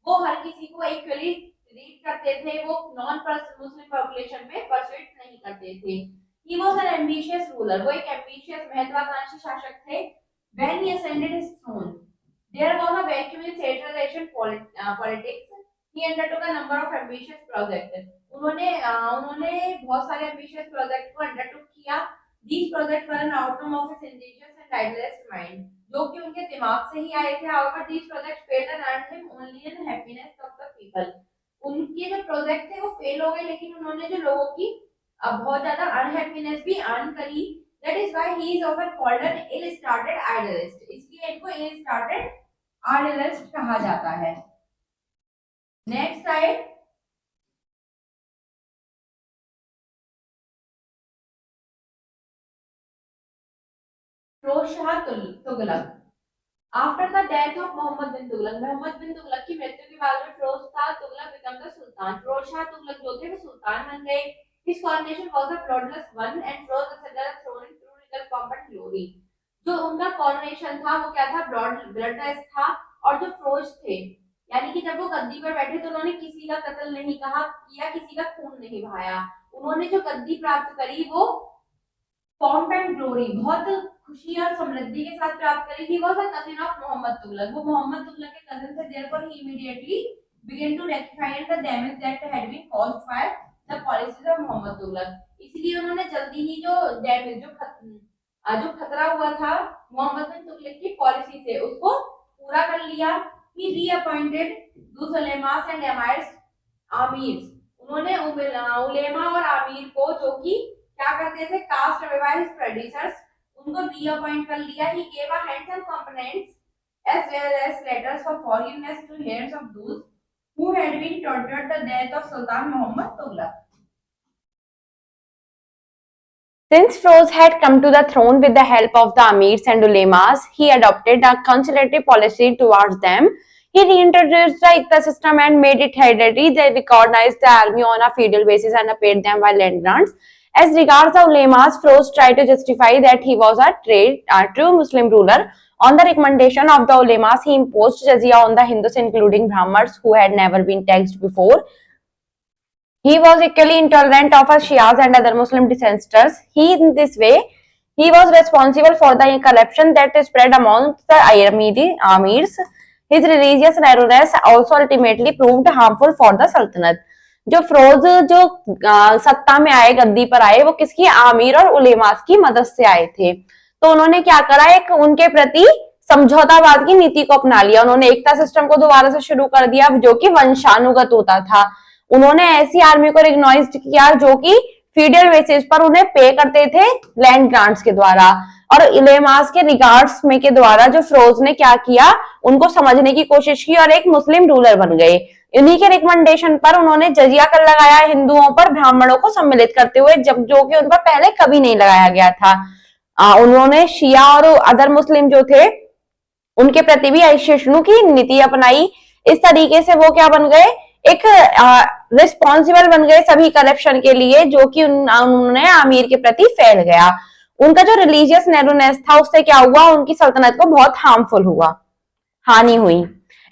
वो हर किसी को equally treat करते थे, वो non-Muslim population में persuade नहीं करते थे। He was an ambitious ruler, वो एक ambitious महत्वाकांक्षी शासक थे। When he ascended his throne, there was a vacuum in centralization politics. He undertook a number of ambitious projects. उन्होंने बहुत सारे ambitious projects को undertook किया। These projects were an outcome of his ingenious and idealist mind, जो कि उनके दिमाग से ही आए थे। However, these projects failed and earned him only the happiness of the people. उनके जो प्रोजेक्ट थे वो फेल हो गए, लेकिन उन्होंने जो लोगों की बहुत ज्यादा अनहैप्पीनेस भी अर्न करी। That is why he is often called an ill-started idealist. इसलिए इनको ill-started idealist कहा जाता है। नेक्स्ट आए Firoz Shah Tughlaq. After the death of Muhammad bin Tughlaq की मृत्यु के बाद में Firoz Shah Tughlaq became the sultan. Firoz Shah Tughlaq जो थे वो सुल्तान बन गए। His coronation was a bloodless one and Firoz ascended the throne in true regal pomp and glory. जो उनका coronation था वो क्या था? bloodless था। और जो फिरोज थे, यानी कि जब वो गद्दी पर बैठे तो उन्होंने किसी का कत्ल नहीं किया, किसी का खून नहीं बहाया। उन्होंने जो गद्दी प्राप्त करी वो pomp and glory, बहुत खुशी और समृद्धि के साथ प्राप्त करी। He was a cousin of Mohammad Tughlaq, वो मोहम्मद तुगलक के कजिन थे। Therefore, he immediately began to rectify the damage that had been caused by the policies of Mohammad Tughlaq. इसलिए उन्होंने जल्दी ही जो डैमेज जो खतरा हुआ था मोहम्मद बिन तुगलक की पॉलिसी से उसको पूरा कर लिया। He reappointed those ulemas and amirs, उन्होंने उलेमा और आमिर को जो कि क्या करते थे? कास्ट अवे बाय हिज प्रेडिसर्स, उनको रीअपॉइंट कर लिया। He gave a handsome components as well as letters for forgiveness to heirs of those who had been tortured the death of Sultan Muhammad Tughlaq. Since Firoz had come to the throne with the help of the amirs and ulemas, he adopted a conciliatory policy towards them. He reintroduced the Ikta system and made it hereditary. They recognized the army on a feudal basis and paid them by land grants. As regards the ulemas, Firoz tried to justify that he was a true Muslim ruler. On the recommendation of the ulemas, he imposed jizya on the Hindus, including Brahmins, who had never been taxed before. He was equally intolerant of Shias and other Muslim dissenters. In this way, he was responsible for the corruption that spread amongst the amirs. His religious narrowness also ultimately proved harmful for the Sultanate. जो फिरोज जो सत्ता में आए, गद्दी पर आए, वो किसकी, आमिर और उलेमास की मदद से आए थे। तो उन्होंने क्या करा, एक उनके प्रति समझौतावाद की नीति को अपना लिया। उन्होंने एकता सिस्टम को दोबारा से शुरू कर दिया जो कि वंशानुगत होता था। उन्होंने ऐसी आर्मी को रिकॉग्नाइज किया जो कि फीडरल बेसिस पर उन्हें पे करते थे लैंड ग्रांट्स के द्वारा, और इलेमास के रिगार्ड्स में के द्वारा जो फिरोज ने क्या किया, उनको समझने की कोशिश की और एक मुस्लिम रूलर बन गए। इन्हीं के रिकमेंडेशन पर उन्होंने जजिया कर लगाया हिंदुओं पर, ब्राह्मणों को सम्मिलित करते हुए, जब जो कि उन पर पहले कभी नहीं लगाया गया था। उन्होंने शिया और अदर मुस्लिम जो थे उनके प्रति भी असहिष्णु की नीति अपनाई। इस तरीके से वो क्या बन गए, एक रिस्पॉन्सिबल बन गए सभी करप्शन के लिए जो कि उन्होंने आमिर के प्रति फैल गया। उनका जो रिलीजियस नैरोनेस था उससे क्या हुआ, उनकी सल्तनत को बहुत हार्मफुल हुआ, हानि हुई।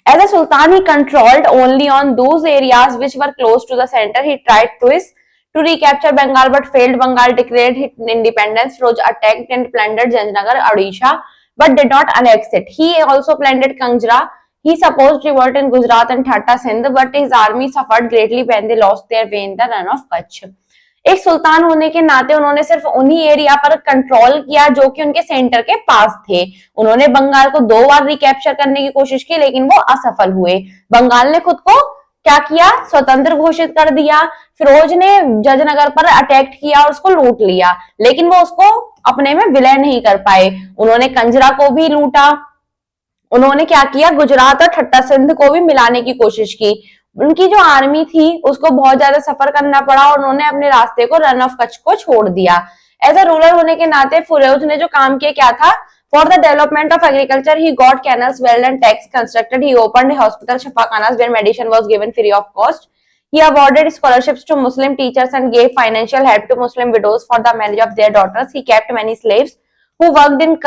As a sultan, he controlled only on those areas which were close to the center. He tried twice to recapture Bengal but failed. Bengal declared independence. Firoz attacked and plundered Janjnagar, Odisha, but did not annex it. He also plundered Kanjra. He supposed revolt in Gujarat and Thatta Sindh, but his army suffered greatly when they lost their way in the run of Kutch. एक सुल्तान होने के नाते उन्होंने सिर्फ उन्हीं area पर control किया जो कि उनके सेंटर के पास थे। उन्होंने बंगाल को 2 बार रिकैप्चर करने की कोशिश की लेकिन वो असफल हुए। बंगाल ने खुद को क्या किया, स्वतंत्र घोषित कर दिया। फिरोज ने जजनगर पर अटैक किया और उसको लूट लिया, लेकिन वो उसको अपने में विलय नहीं कर पाए। उन्होंने कंजरा को भी लूटा। उन्होंने क्या किया, गुजरात और ठट्टा सिंध को भी मिलाने की कोशिश की। उनकी जो आर्मी थी उसको बहुत ज्यादा सफर करना पड़ा और उन्होंने अपने रास्ते को रन ऑफ कच्छ को छोड़ दिया। एज अ रूलर होने के नाते फिरोज ने जो काम किया क्या था, for the development of agriculture he got canals, well and tanks constructed, he opened hospital छपाखानास where medicine was given free of cost, he awarded scholarships to Muslim teachers and gave financial help to Muslim widows for the marriage of their daughters. He kept many slaves who worked in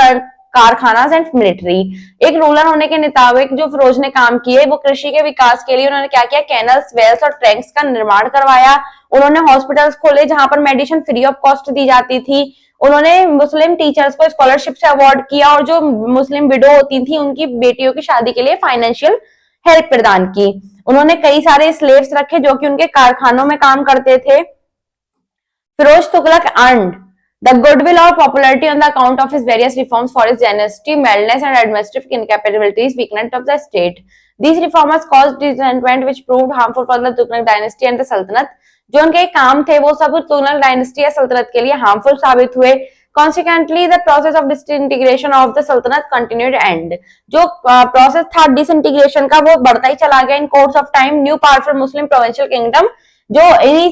karkhanas and military. एक ruler होने के मुताबिक जो फिरोज ने काम किए वो कृषि के विकास के लिए उन्होंने क्या किया, कैनल्स, वेल्स और ट्रैंक्स का निर्माण करवाया। उन्होंने हॉस्पिटल्स खोले जहां पर मेडिसिन फ्री ऑफ कॉस्ट दी जाती थी। उन्होंने मुस्लिम टीचर्स को स्कॉलरशिप से अवार्ड किया और जो मुस्लिम विडो होती थी उनकी बेटियों की शादी के लिए फाइनेंशियल हेल्प प्रदान की। उन्होंने कई सारे स्लेव्स रखे जो कि उनके कारखानों में काम करते थे। Firoz Tughlaq earned the goodwill or popularity on the account of his various reforms for his dynasty, mildness and administrative incapabilities, weakness of the state. These reformers caused resentment which proved harmful for the Tughlaq dynasty and the Sultanate. जो उनके काम थे वो सब Tughlaq dynasty या सल्तनत के लिए हार्मफुल साबित हुए। Consequently, the process of disintegration of the Sultanate continued and जो प्रोसेस था डिसइंटीग्रेशन का वो बढ़ता ही चला गया। In course of time new powerful Muslim provincial kingdom, जो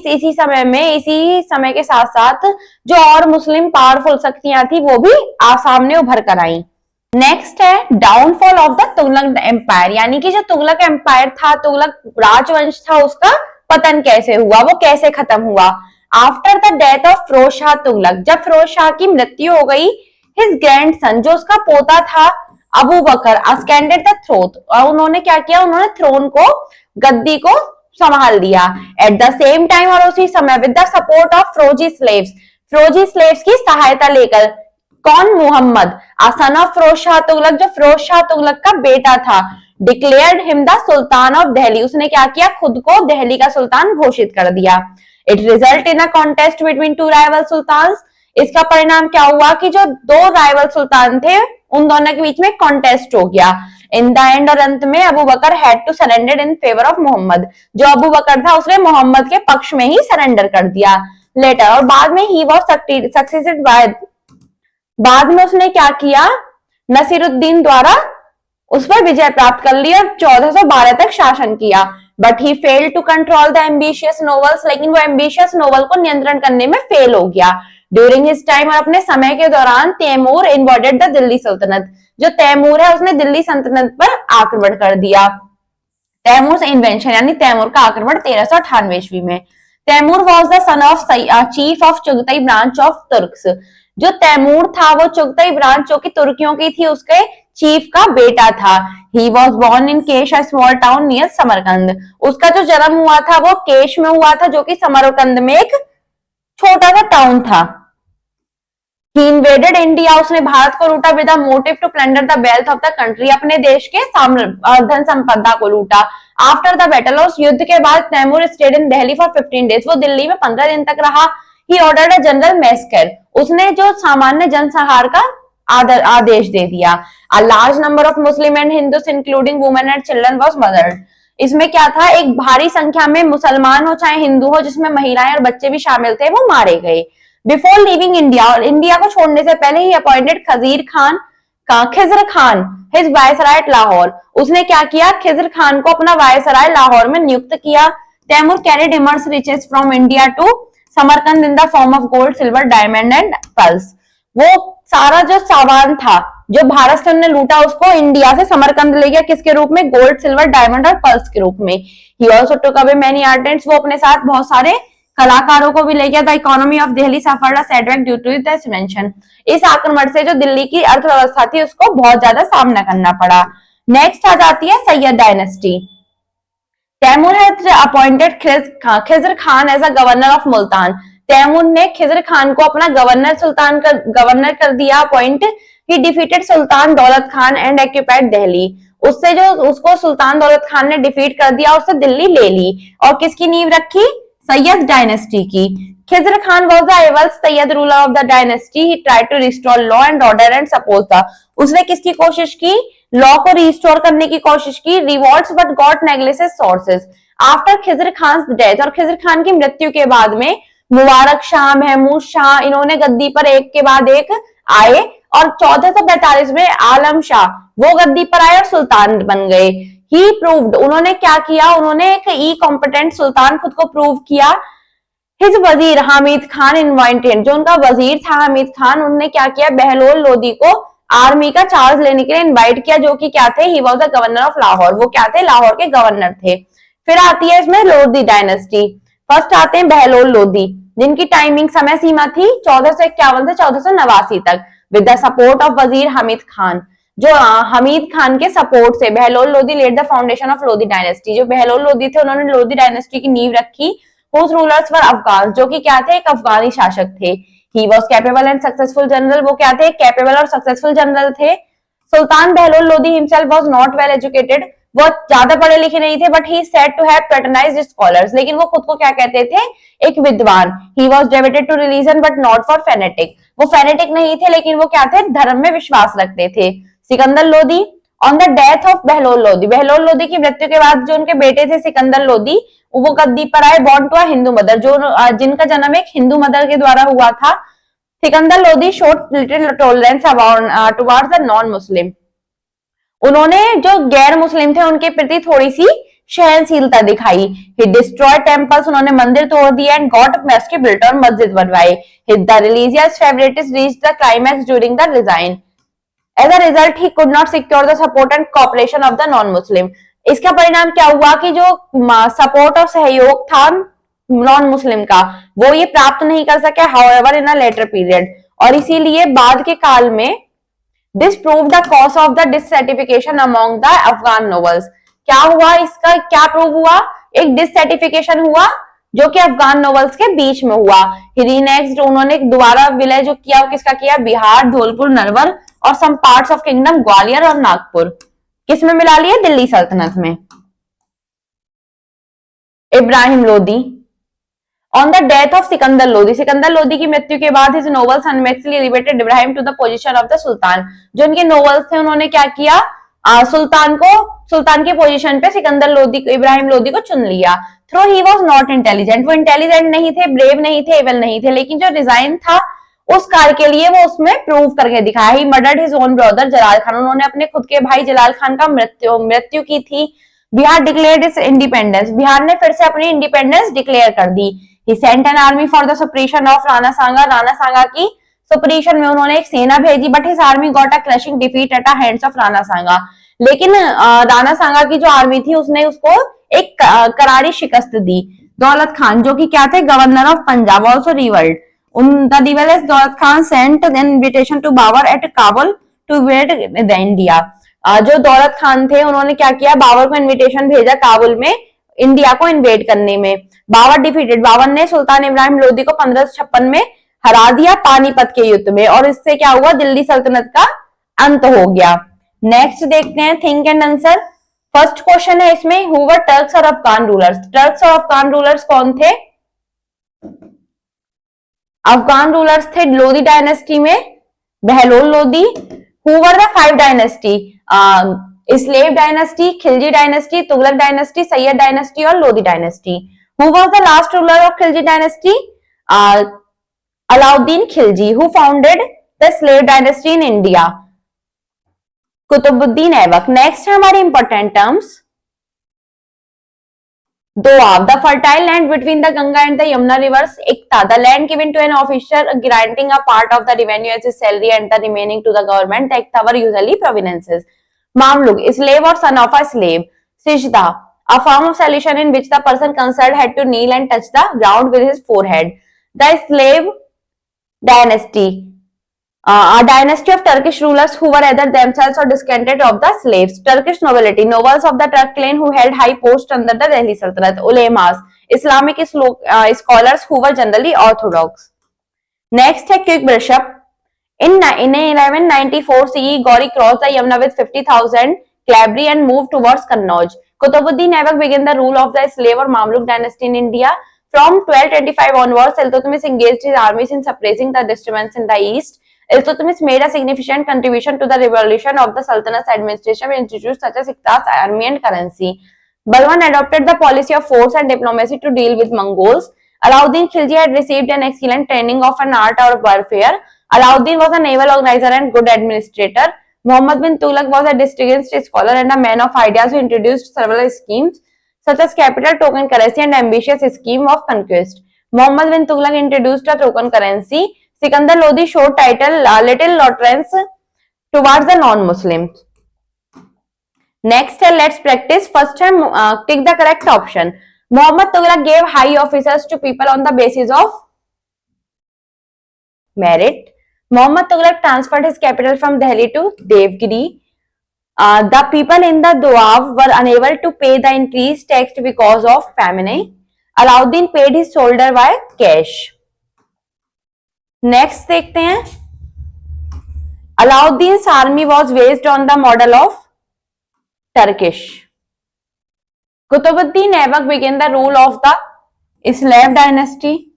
इसी समय के साथ साथ जो और मुस्लिम पावरफुल शक्तियां थी वो भी सामने उभर कर आई। नेक्स्ट है downfall of the Tughlaq empire, यानी कि जो तुगलक एम्पायर था, तुगलक राजवंश था, उसका पतन कैसे हुआ, वो कैसे खत्म हुआ। After the death of Firoz Shah Tughlaq, जब फिरोज शाह की मृत्यु हो गई, हिज ग्रैंडसन जो उसका पोता था अबू बकर ascended the throne, और उन्होंने क्या किया, उन्होंने थ्रोन को, गद्दी को संभाल दिया। एट द सेम टाइम, और उसी समय विद द सपोर्ट ऑफ फिरोजी स्लेव्स की सहायता लेकर, कौन, मोहम्मद सन ऑफ फिरोज शाह तुगलक, जो फिरोज शाह तुगलक का बेटा था, declared him the sultan of Delhi, उसने क्या किया, खुद को दिल्ली का सुल्तान घोषित कर दिया। It result in a contest between 2 rival sultans, इसका परिणाम क्या हुआ कि जो 2 राइवल सुल्तान थे उन दोनों के बीच में कॉन्टेस्ट हो गया। इन द एंड, और अंत में Abu Bakr had to surrender in favour of Mohammad, जो अबू बकर था उसने मोहम्मद के पक्ष में ही सरेंडर कर दिया। लेटर, और बाद में ही वाज सक्सेसिड बाय, बाद में उसने क्या किया, नसीरुद्दीन द्वारा उस पर विजय प्राप्त कर ली और 1412 तक शासन किया। But he failed to control the ambitious nobles, लेकिन वो एम्बिशियस नोबल को नियंत्रण करने में फेल हो गया। ड्यूरिंग हिज टाइम, और अपने समय के दौरान, तैमूर इन्वाइडेड द दिल्ली सल्तनत, जो तैमूर है उसने दिल्ली सल्तनत पर आक्रमण कर दिया। तैमूर से इन्वेंशन, यानी तैमूर का आक्रमण 1398 ईस्वी में। Timur was the son of chief of Chagatai branch of Turks, जो तैमूर था वो चुगताई ब्रांच जो कि तुर्कियों की थी उसके चीफ का बेटा था। He was born in Kesh, a small town near Samarkand, उसका जो जन्म हुआ था वो केश में हुआ था जो कि समरकंद में एक छोटा सा टाउन था। He invaded India, उसने भारत को लूटा with the motive to plunder the wealth of the country, अपने देश के धन संपदा को लूटा। आफ्टर द बैटल, उस युद्ध के बाद Timur stayed in Delhi for 15 days, वो दिल्ली में 15 दिन तक रहा। He ordered a general massacre, उसने जो सामान्य जनसंहार का आदेश दे दिया। A large number of Muslim and Hindus including women and children was murdered, इसमें क्या था, एक भारी संख्या में मुसलमान हो चाहे हिंदू हो, जिसमें महिलाएं और बच्चे भी शामिल थे, वो मारे गए। बिफोर लिविंग इंडिया, और इंडिया को छोड़ने से पहले he appointed Khizr Khan his viceroy at Lahore, उसने क्या किया, खिजर खान को अपना वायसराय लाहौर में नियुक्त किया। Timur carried immense riches from India to Samarkand in the form of gold, silver, diamond and pearls, वो सारा जो सामान था जो भारत से उन्होंने लूटा, उसको इंडिया से समरकंद ले गया, किसके रूप में, गोल्ड, सिल्वर, डायमंड और पर्ल्स के रूप में। He also took away many artists, वो अपने साथ बहुत सारे कलाकारों को भी ले गया। The economy of Delhi suffered a setback due to this invention, इस आक्रमण से जो दिल्ली की अर्थव्यवस्था थी उसको बहुत ज्यादा सामना करना पड़ा। नेक्स्ट आ जाती है Sayyid dynasty. Timur had appointed Khizr Khan as a governor of Multan, Timur ने खिजर खान को अपना गवर्नर कर दिया अपॉइंट। ही डिफीटेड सुल्तान दौलत खान एंड ऑक्यूपाइड दिल्ली, उससे जो उसको सुल्तान दौलत खान ने डिफीट कर दिया, उससे दिल्ली ले ली। और किसकी नींव रखी, सैयद डायनेस्टी की। खिजर खान वाज द एवल्स Sayyid ruler of the dynasty, he tried to restore law and order and suppose the, उसने किसकी कोशिश की, लॉ को रिस्टोर करने की कोशिश की। Revolts but got neglected sources after Khizr Khan death, और खिजर खान की मृत्यु के बाद में मुबारक शाह, महमूद शाह, इन्होंने गद्दी पर एक के बाद एक आए, और 1445 में आलम शाह वो गद्दी पर आए और सुल्तान बन गए। ही प्रूव्ड, उन्होंने क्या किया, उन्होंने एक ई कॉम्पिटेंट सुल्तान खुद को प्रूव किया। हिज वजीर हामिद खान इनवाइटेड, जो उनका वजीर था हामिद खान, उन्होंने क्या किया, बहलोल लोदी को आर्मी का चार्ज लेने के लिए इनवाइट किया, जो कि क्या थे, he was the governor of Lahore, वो क्या थे, लाहौर के गवर्नर थे। फिर आती है इसमें लोधी डायनेस्टी। फर्स्ट आते हैं बहलोल लोधी, जिनकी टाइमिंग समय सीमा थी 1451 से 1489 तक, विद द सपोर्ट ऑफ वजीर हमीद खान, जो हमीद खान के सपोर्ट से Bahlol Lodi led the foundation of Lodi dynasty, जो बहलोल लोधी थे उन्होंने लोधी डायनेस्टी की नींव रखी। whose rulers were अफगान, जो कि क्या थे, एक अफगानी शासक थे। he was capable and successful general, वो क्या थे, कैपेबल और सक्सेसफुल जनरल थे। सुल्तान Bahlol Lodhi himself was not well educated, वो ज्यादा पढ़े लिखे नहीं थे, but he said to have patronized scholars, लेकिन वो खुद को क्या कहते थे, एक विद्वान। he was devoted to religion but not for fanatic, वो फैनेटिक नहीं थे, लेकिन वो क्या थे, धर्म में विश्वास रखते थे। Sikandar Lodhi, on the death of Bahlol Lodhi, Bahlol Lodhi की मृत्यु के बाद जो उनके बेटे थे सिकंदर लोधी, वो गद्दी पर आए, born to a Hindu mother, जो जिनका जन्म एक हिंदू मदर के द्वारा हुआ था। Sikandar Lodhi showed little tolerance towards the non मुस्लिम, उन्होंने जो गैर मुस्लिम थे उनके प्रति थोड़ी सी सहनशीलता दिखाई। ही डिस्ट्रॉयड टेम्पल्स, उन्होंने मंदिर तोड़ दिए, एंड गॉट मस्जिद बिल्ट, और मस्जिद बनवाए। His the religious favouritism reached the climax during the regime, as a result he could not secure the support and cooperation of the non Muslim. इसका परिणाम क्या हुआ कि जो सपोर्ट और सहयोग था नॉन मुस्लिम का, वो ये प्राप्त नहीं कर सके, however in a letter period, और इसीलिए बाद के काल में this prove the cause of the dissatisfaction among the Afghan nobles. क्या हुआ, इसका क्या प्रूव हुआ, एक डिससैटिस्फैक्शन हुआ जो कि अफगान नोबल्स के बीच में हुआ। नेक्स्ट उन्होंने दोबारा विलय जो किया, वो किसका किया, बिहार, धौलपुर, नरवर और some parts of kingdom Gwalior और नागपुर, किसमें मिला लिया, दिल्ली सल्तनत में। Ibrahim Lodi, on the death of Sikandar Lodi, Sikandar Lodi की मृत्यु के बाद his nobles unanimously elevated Ibrahim to the position of the sultan, जो उनके नोवेल्स थे उन्होंने क्या किया, सुल्तान की पोजीशन पे सिकंदर लोधी, इब्राहिम लोधी को चुन लिया। Though he was not intelligent, वो इंटेलिजेंट नहीं थे, ब्रेव नहीं थे, एबल नहीं थे, लेकिन जो डिजाइन था उस कार्य के लिए वो उसमें प्रूव करके दिखाया। He murdered his own brother Jalal Khan, उन्होंने अपने खुद के भाई जलाल खान का मृत्यु की थी। Bihar declared its independence, Bihar ने फिर से अपनी इंडिपेंडेंस डिक्लेयर कर दी। He sent an army for the suppression of Rana Sanga, Rana Sanga की सुप्रीशन में उन्होंने एक सेना भेजी, but his army got a crushing defeat at the hands of Rana Sanga, लेकिन राणा सांगा की जो आर्मी थी उसने उसको एक करारी शिकस्त दी। दौलत खान, जो कि क्या थे, governor of Punjab, also revolted. The rebellious Daulat Khan sent an invitation to Babur at Kabul to invade the India. जो दौलत खान थे उन्होंने क्या किया, बाबर को इनविटेशन भेजा काबुल में इंडिया को इन्वेड करने में। बाबर डिफीटेड, बाबर ने सुल्तान इब्राहिम लोधी को 1556 में हरा दिया पानीपत के युद्ध में, और इससे क्या हुआ, दिल्ली सल्तनत का अंत हो गया। नेक्स्ट देखते हैं think and answer. First question है इसमें, हु वर टर्क्स और अफगान रूलर्स। टर्क्स और अफगान रूलर्स कौन थे? अफगान रूलर्स थे लोदी डायनेस्टी में Bahlol Lodi. Who were the 5 dynasty? Slave dynasty, Khilji dynasty, Tughlaq dynasty, Sayyid dynasty और Lodi dynasty. Who was the last ruler of Khilji dynasty? Alauddin Khilji. Who founded the slave dynasty in India? Qutbuddin Aibak. Next है हमारी important terms, Doab, the fertile land between the Ganga and the Yamuna rivers. Ikta, the land given to an officer granting a part of the revenue as his salary and the remaining to the government. The Ikta were usually provinces. Mamluk, slave or son of a slave. Sijda, a form of solution in which the person concerned had to kneel and touch the ground with his forehead. The slave dynasty. A dynasty of Turkish rulers who were either themselves or descended of the slaves. Turkish nobility, nobles of the Turk clan who held high posts under the Delhi Sultanate. Ulemas, Islamic scholars who were generally orthodox. Next है quick brush up. In 1194 CE, Gauri crossed the Yamuna with 50,000 cavalry and moved towards Kannauj. Qutbuddin Aibak began the rule of the slave or Mamluk dynasty in India. From 1225 onwards, Iltutmish engaged his armies in suppressing the disturbance in the east. Iltutmish made a significant contribution to the revolution of the Sultanate administration with institutions such as Iqtas, army and currency. Balban adopted the policy of force and diplomacy to deal with Mongols. Alauddin Khilji had received an excellent training of an art of warfare. Alauddin was a naval organizer and good administrator. Muhammad bin Tughlaq was a distinguished scholar and a man of ideas who introduced several schemes such as capital token currency and ambitious scheme of conquest. Muhammad bin Tughlaq introduced a token currency. Sikandar Lodi showed title little tolerance towards the non-Muslims. Next, let's practice. First time, tick the correct option. Muhammad Tughlaq gave high officers to people on the basis of merit. Muhammad Tughlaq transferred his capital from Delhi to Devgiri. The people in the Doab were unable to pay the increased tax because of famine. Alauddin paid his soldier by cash. Next देखते हैं. Alauddin's army was based on the model of Turkish. Qutbuddin Aibak began the rule of the Slave dynasty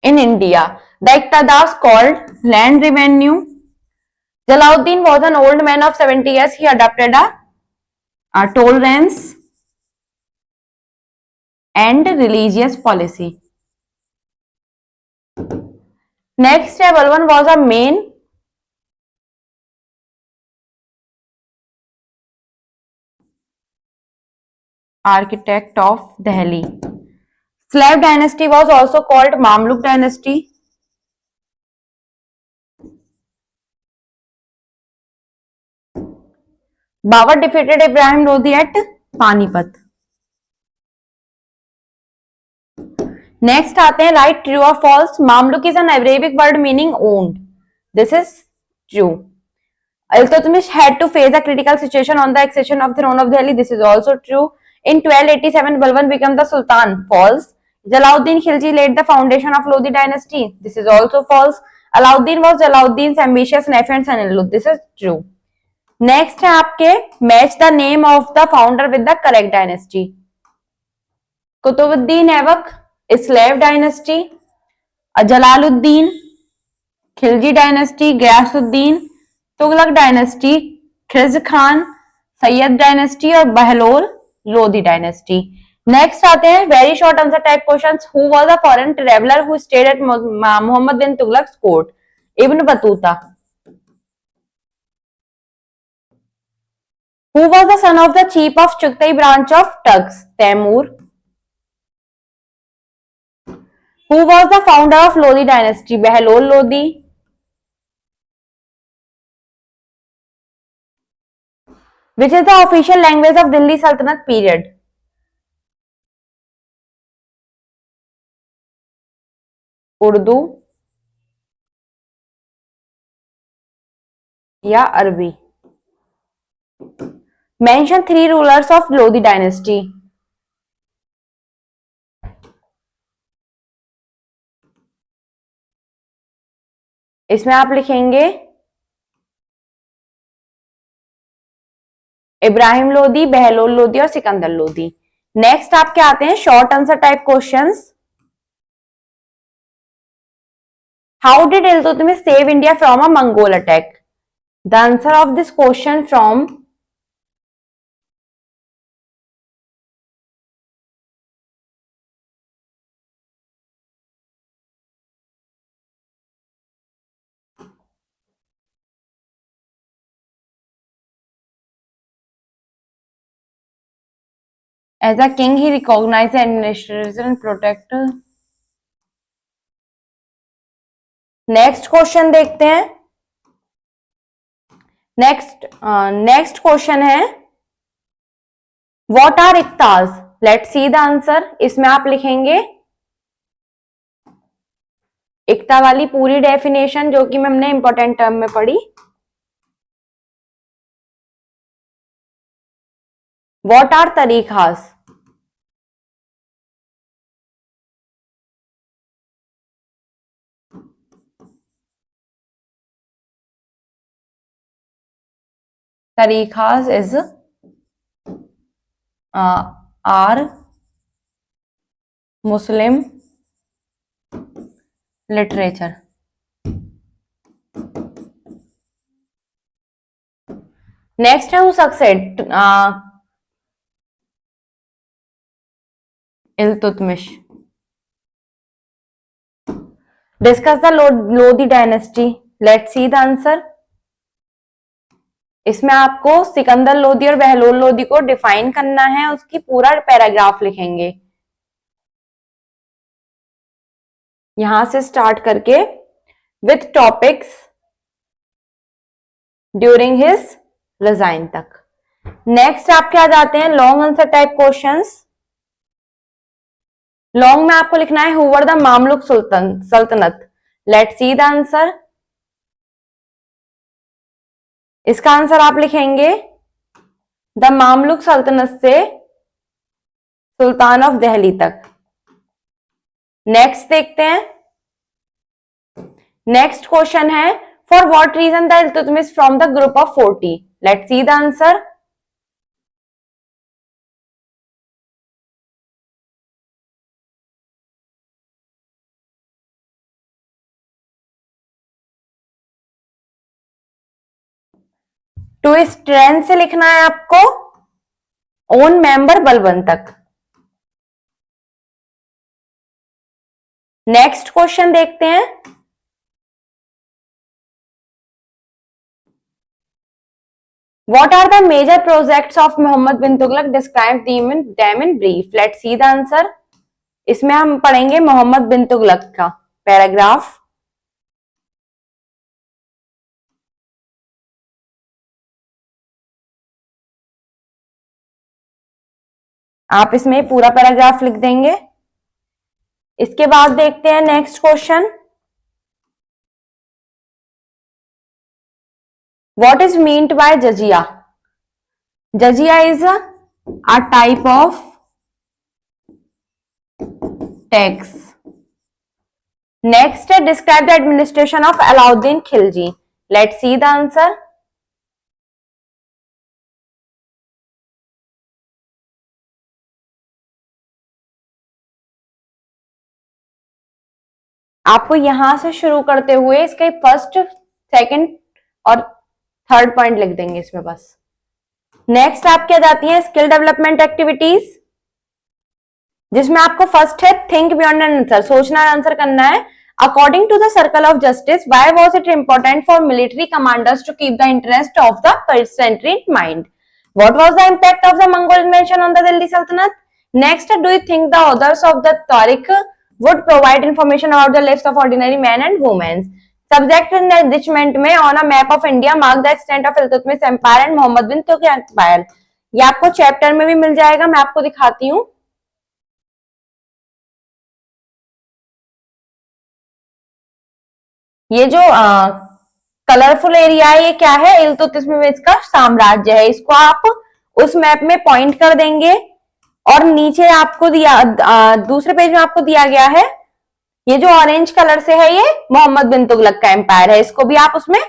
in India. The Iqtidars called land revenue. Jalauddin was an old man of 70 years. He adopted a tolerance and religious policy. Next, Balban was a main architect of Delhi. Slave dynasty was also called Mamluk dynasty. Babur defeated Ibrahim Lodi at Panipat. Next आते हैं right, true or false. Mamluk is an Arabic word meaning owned. This is true. Iltutmish had to face a critical situation on the accession of the throne of Delhi. This is also true. In 1287, Balban became the Sultan. False. Jalauddin Khilji laid the foundation of Lodi dynasty. This is also false. Alauddin was Jalauddin's ambitious nephew and son-in-law. This is true. Next है आपके match the name of the founder with the correct dynasty. Qutbuddin Aibak, Slave dynasty. Jalaluddin, Khilji dynasty. Ghiyasuddin, Tughlaq dynasty. Khiz Khan, Sayyid dynasty और Bahlol Lodhi dynasty. Next आते हैं very short answer type questions. Who was a foreign traveler who stayed at Muhammad bin Tughlaq's court? Ibn Battuta. Who was the son of the chief of Chugtai branch of Turks? Taimur. Who was the founder of Lodi dynasty? Behlol Lodi. Which is the official language of Delhi Sultanate period? Urdu या अरबी. Mention 3 rulers of Lodi dynasty. इसमें आप लिखेंगे इब्राहिम लोदी, बहलोल लोदी और Sikandar Lodi. Next आपके आते हैं short answer type questions. How did Iltutmish save India from a Mongol attack? The answer of this question from as a king he recognized the administration and protect। Next question देखते हैं। Next question है what are iqtas? Let's see the answer. इसमें आप लिखेंगे इक्ता वाली पूरी definition जो कि हमने इंपॉर्टेंट टर्म में पढ़ी। What are tariqas? Tariqas is are Muslim literature. Next है who succeeded Iltutmish? Discuss the Lodi dynasty. Let's see the answer. इसमें आपको सिकंदर लोदी और बहलोल लोदी को डिफाइन करना है, उसकी पूरा पैराग्राफ लिखेंगे यहां से स्टार्ट करके with topics during his resign तक। नेक्स्ट आपके आ जाते हैं long answer type questions. Long में आपको लिखना है हु वर द मामलुक सल्तनत। Let's see the answer. इसका आंसर आप लिखेंगे द मामलुक सल्तनत से सुल्तान ऑफ दिल्ली तक। नेक्स्ट देखते हैं। नेक्स्ट क्वेश्चन है for what reason the Iltutmish from the group of 40। Let's see the answer. To strength से लिखना है आपको ओन मेंबर बलबन तक। नेक्स्ट क्वेश्चन देखते हैं। What are the major projects of Mohammad bin Tughlaq? Describe them in brief. Let's see the answer. इसमें हम पढ़ेंगे मोहम्मद बिन तुगलक का पैराग्राफ। आप इसमें पूरा पैराग्राफ लिख देंगे। इसके बाद देखते हैं next question. What is meant by jizya? Jizya is a type of tax. Next है describe the administration of Alauddin Khilji. Let's see the answer. आपको यहां से शुरू करते हुए इसके फर्स्ट, सेकंड और थर्ड पॉइंट लिख देंगे इसमें बस। नेक्स्ट आप क्या जाती है स्किल डेवलपमेंट एक्टिविटीज, जिसमें आपको फर्स्ट है थिंक बियॉन्ड एन आंसर, सोचना और आंसर करना है। According to the circle of justice why was it important for military commanders to keep the interest of the peasantry in mind? What was the impact of the Mongol invasion on the Delhi sultanate? Next, do you think the authors of the tarikh would provide information about the lives of ordinary men and women? Subject in the enrichment में on a map of India mark the extent of Iltutmish empire and Mohammad bin Tughlaq empire। ये आपको chapter में भी मिल जाएगा, मैं आपको दिखाती हूँ। ये जो कलरफुल एरिया है ये क्या है? इल्तुतमिश का साम्राज्य है। इसको आप उस मैप में पॉइंट कर देंगे और नीचे आपको दिया दूसरे पेज में आपको दिया गया है ये जो ऑरेंज कलर से है ये मोहम्मद बिन तुगलक का एम्पायर है, इसको भी आप उसमें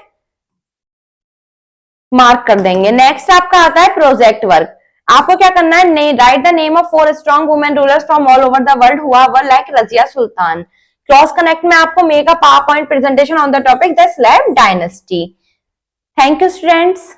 मार्क कर देंगे। नेक्स्ट आपका आता है प्रोजेक्ट वर्क। आपको क्या करना है, right the name of 4 strong women rulers from all over the world who were like Razia Sultan. Cross connect में आपको make a power point presentation on the topic the slab dynasty. Thank you students.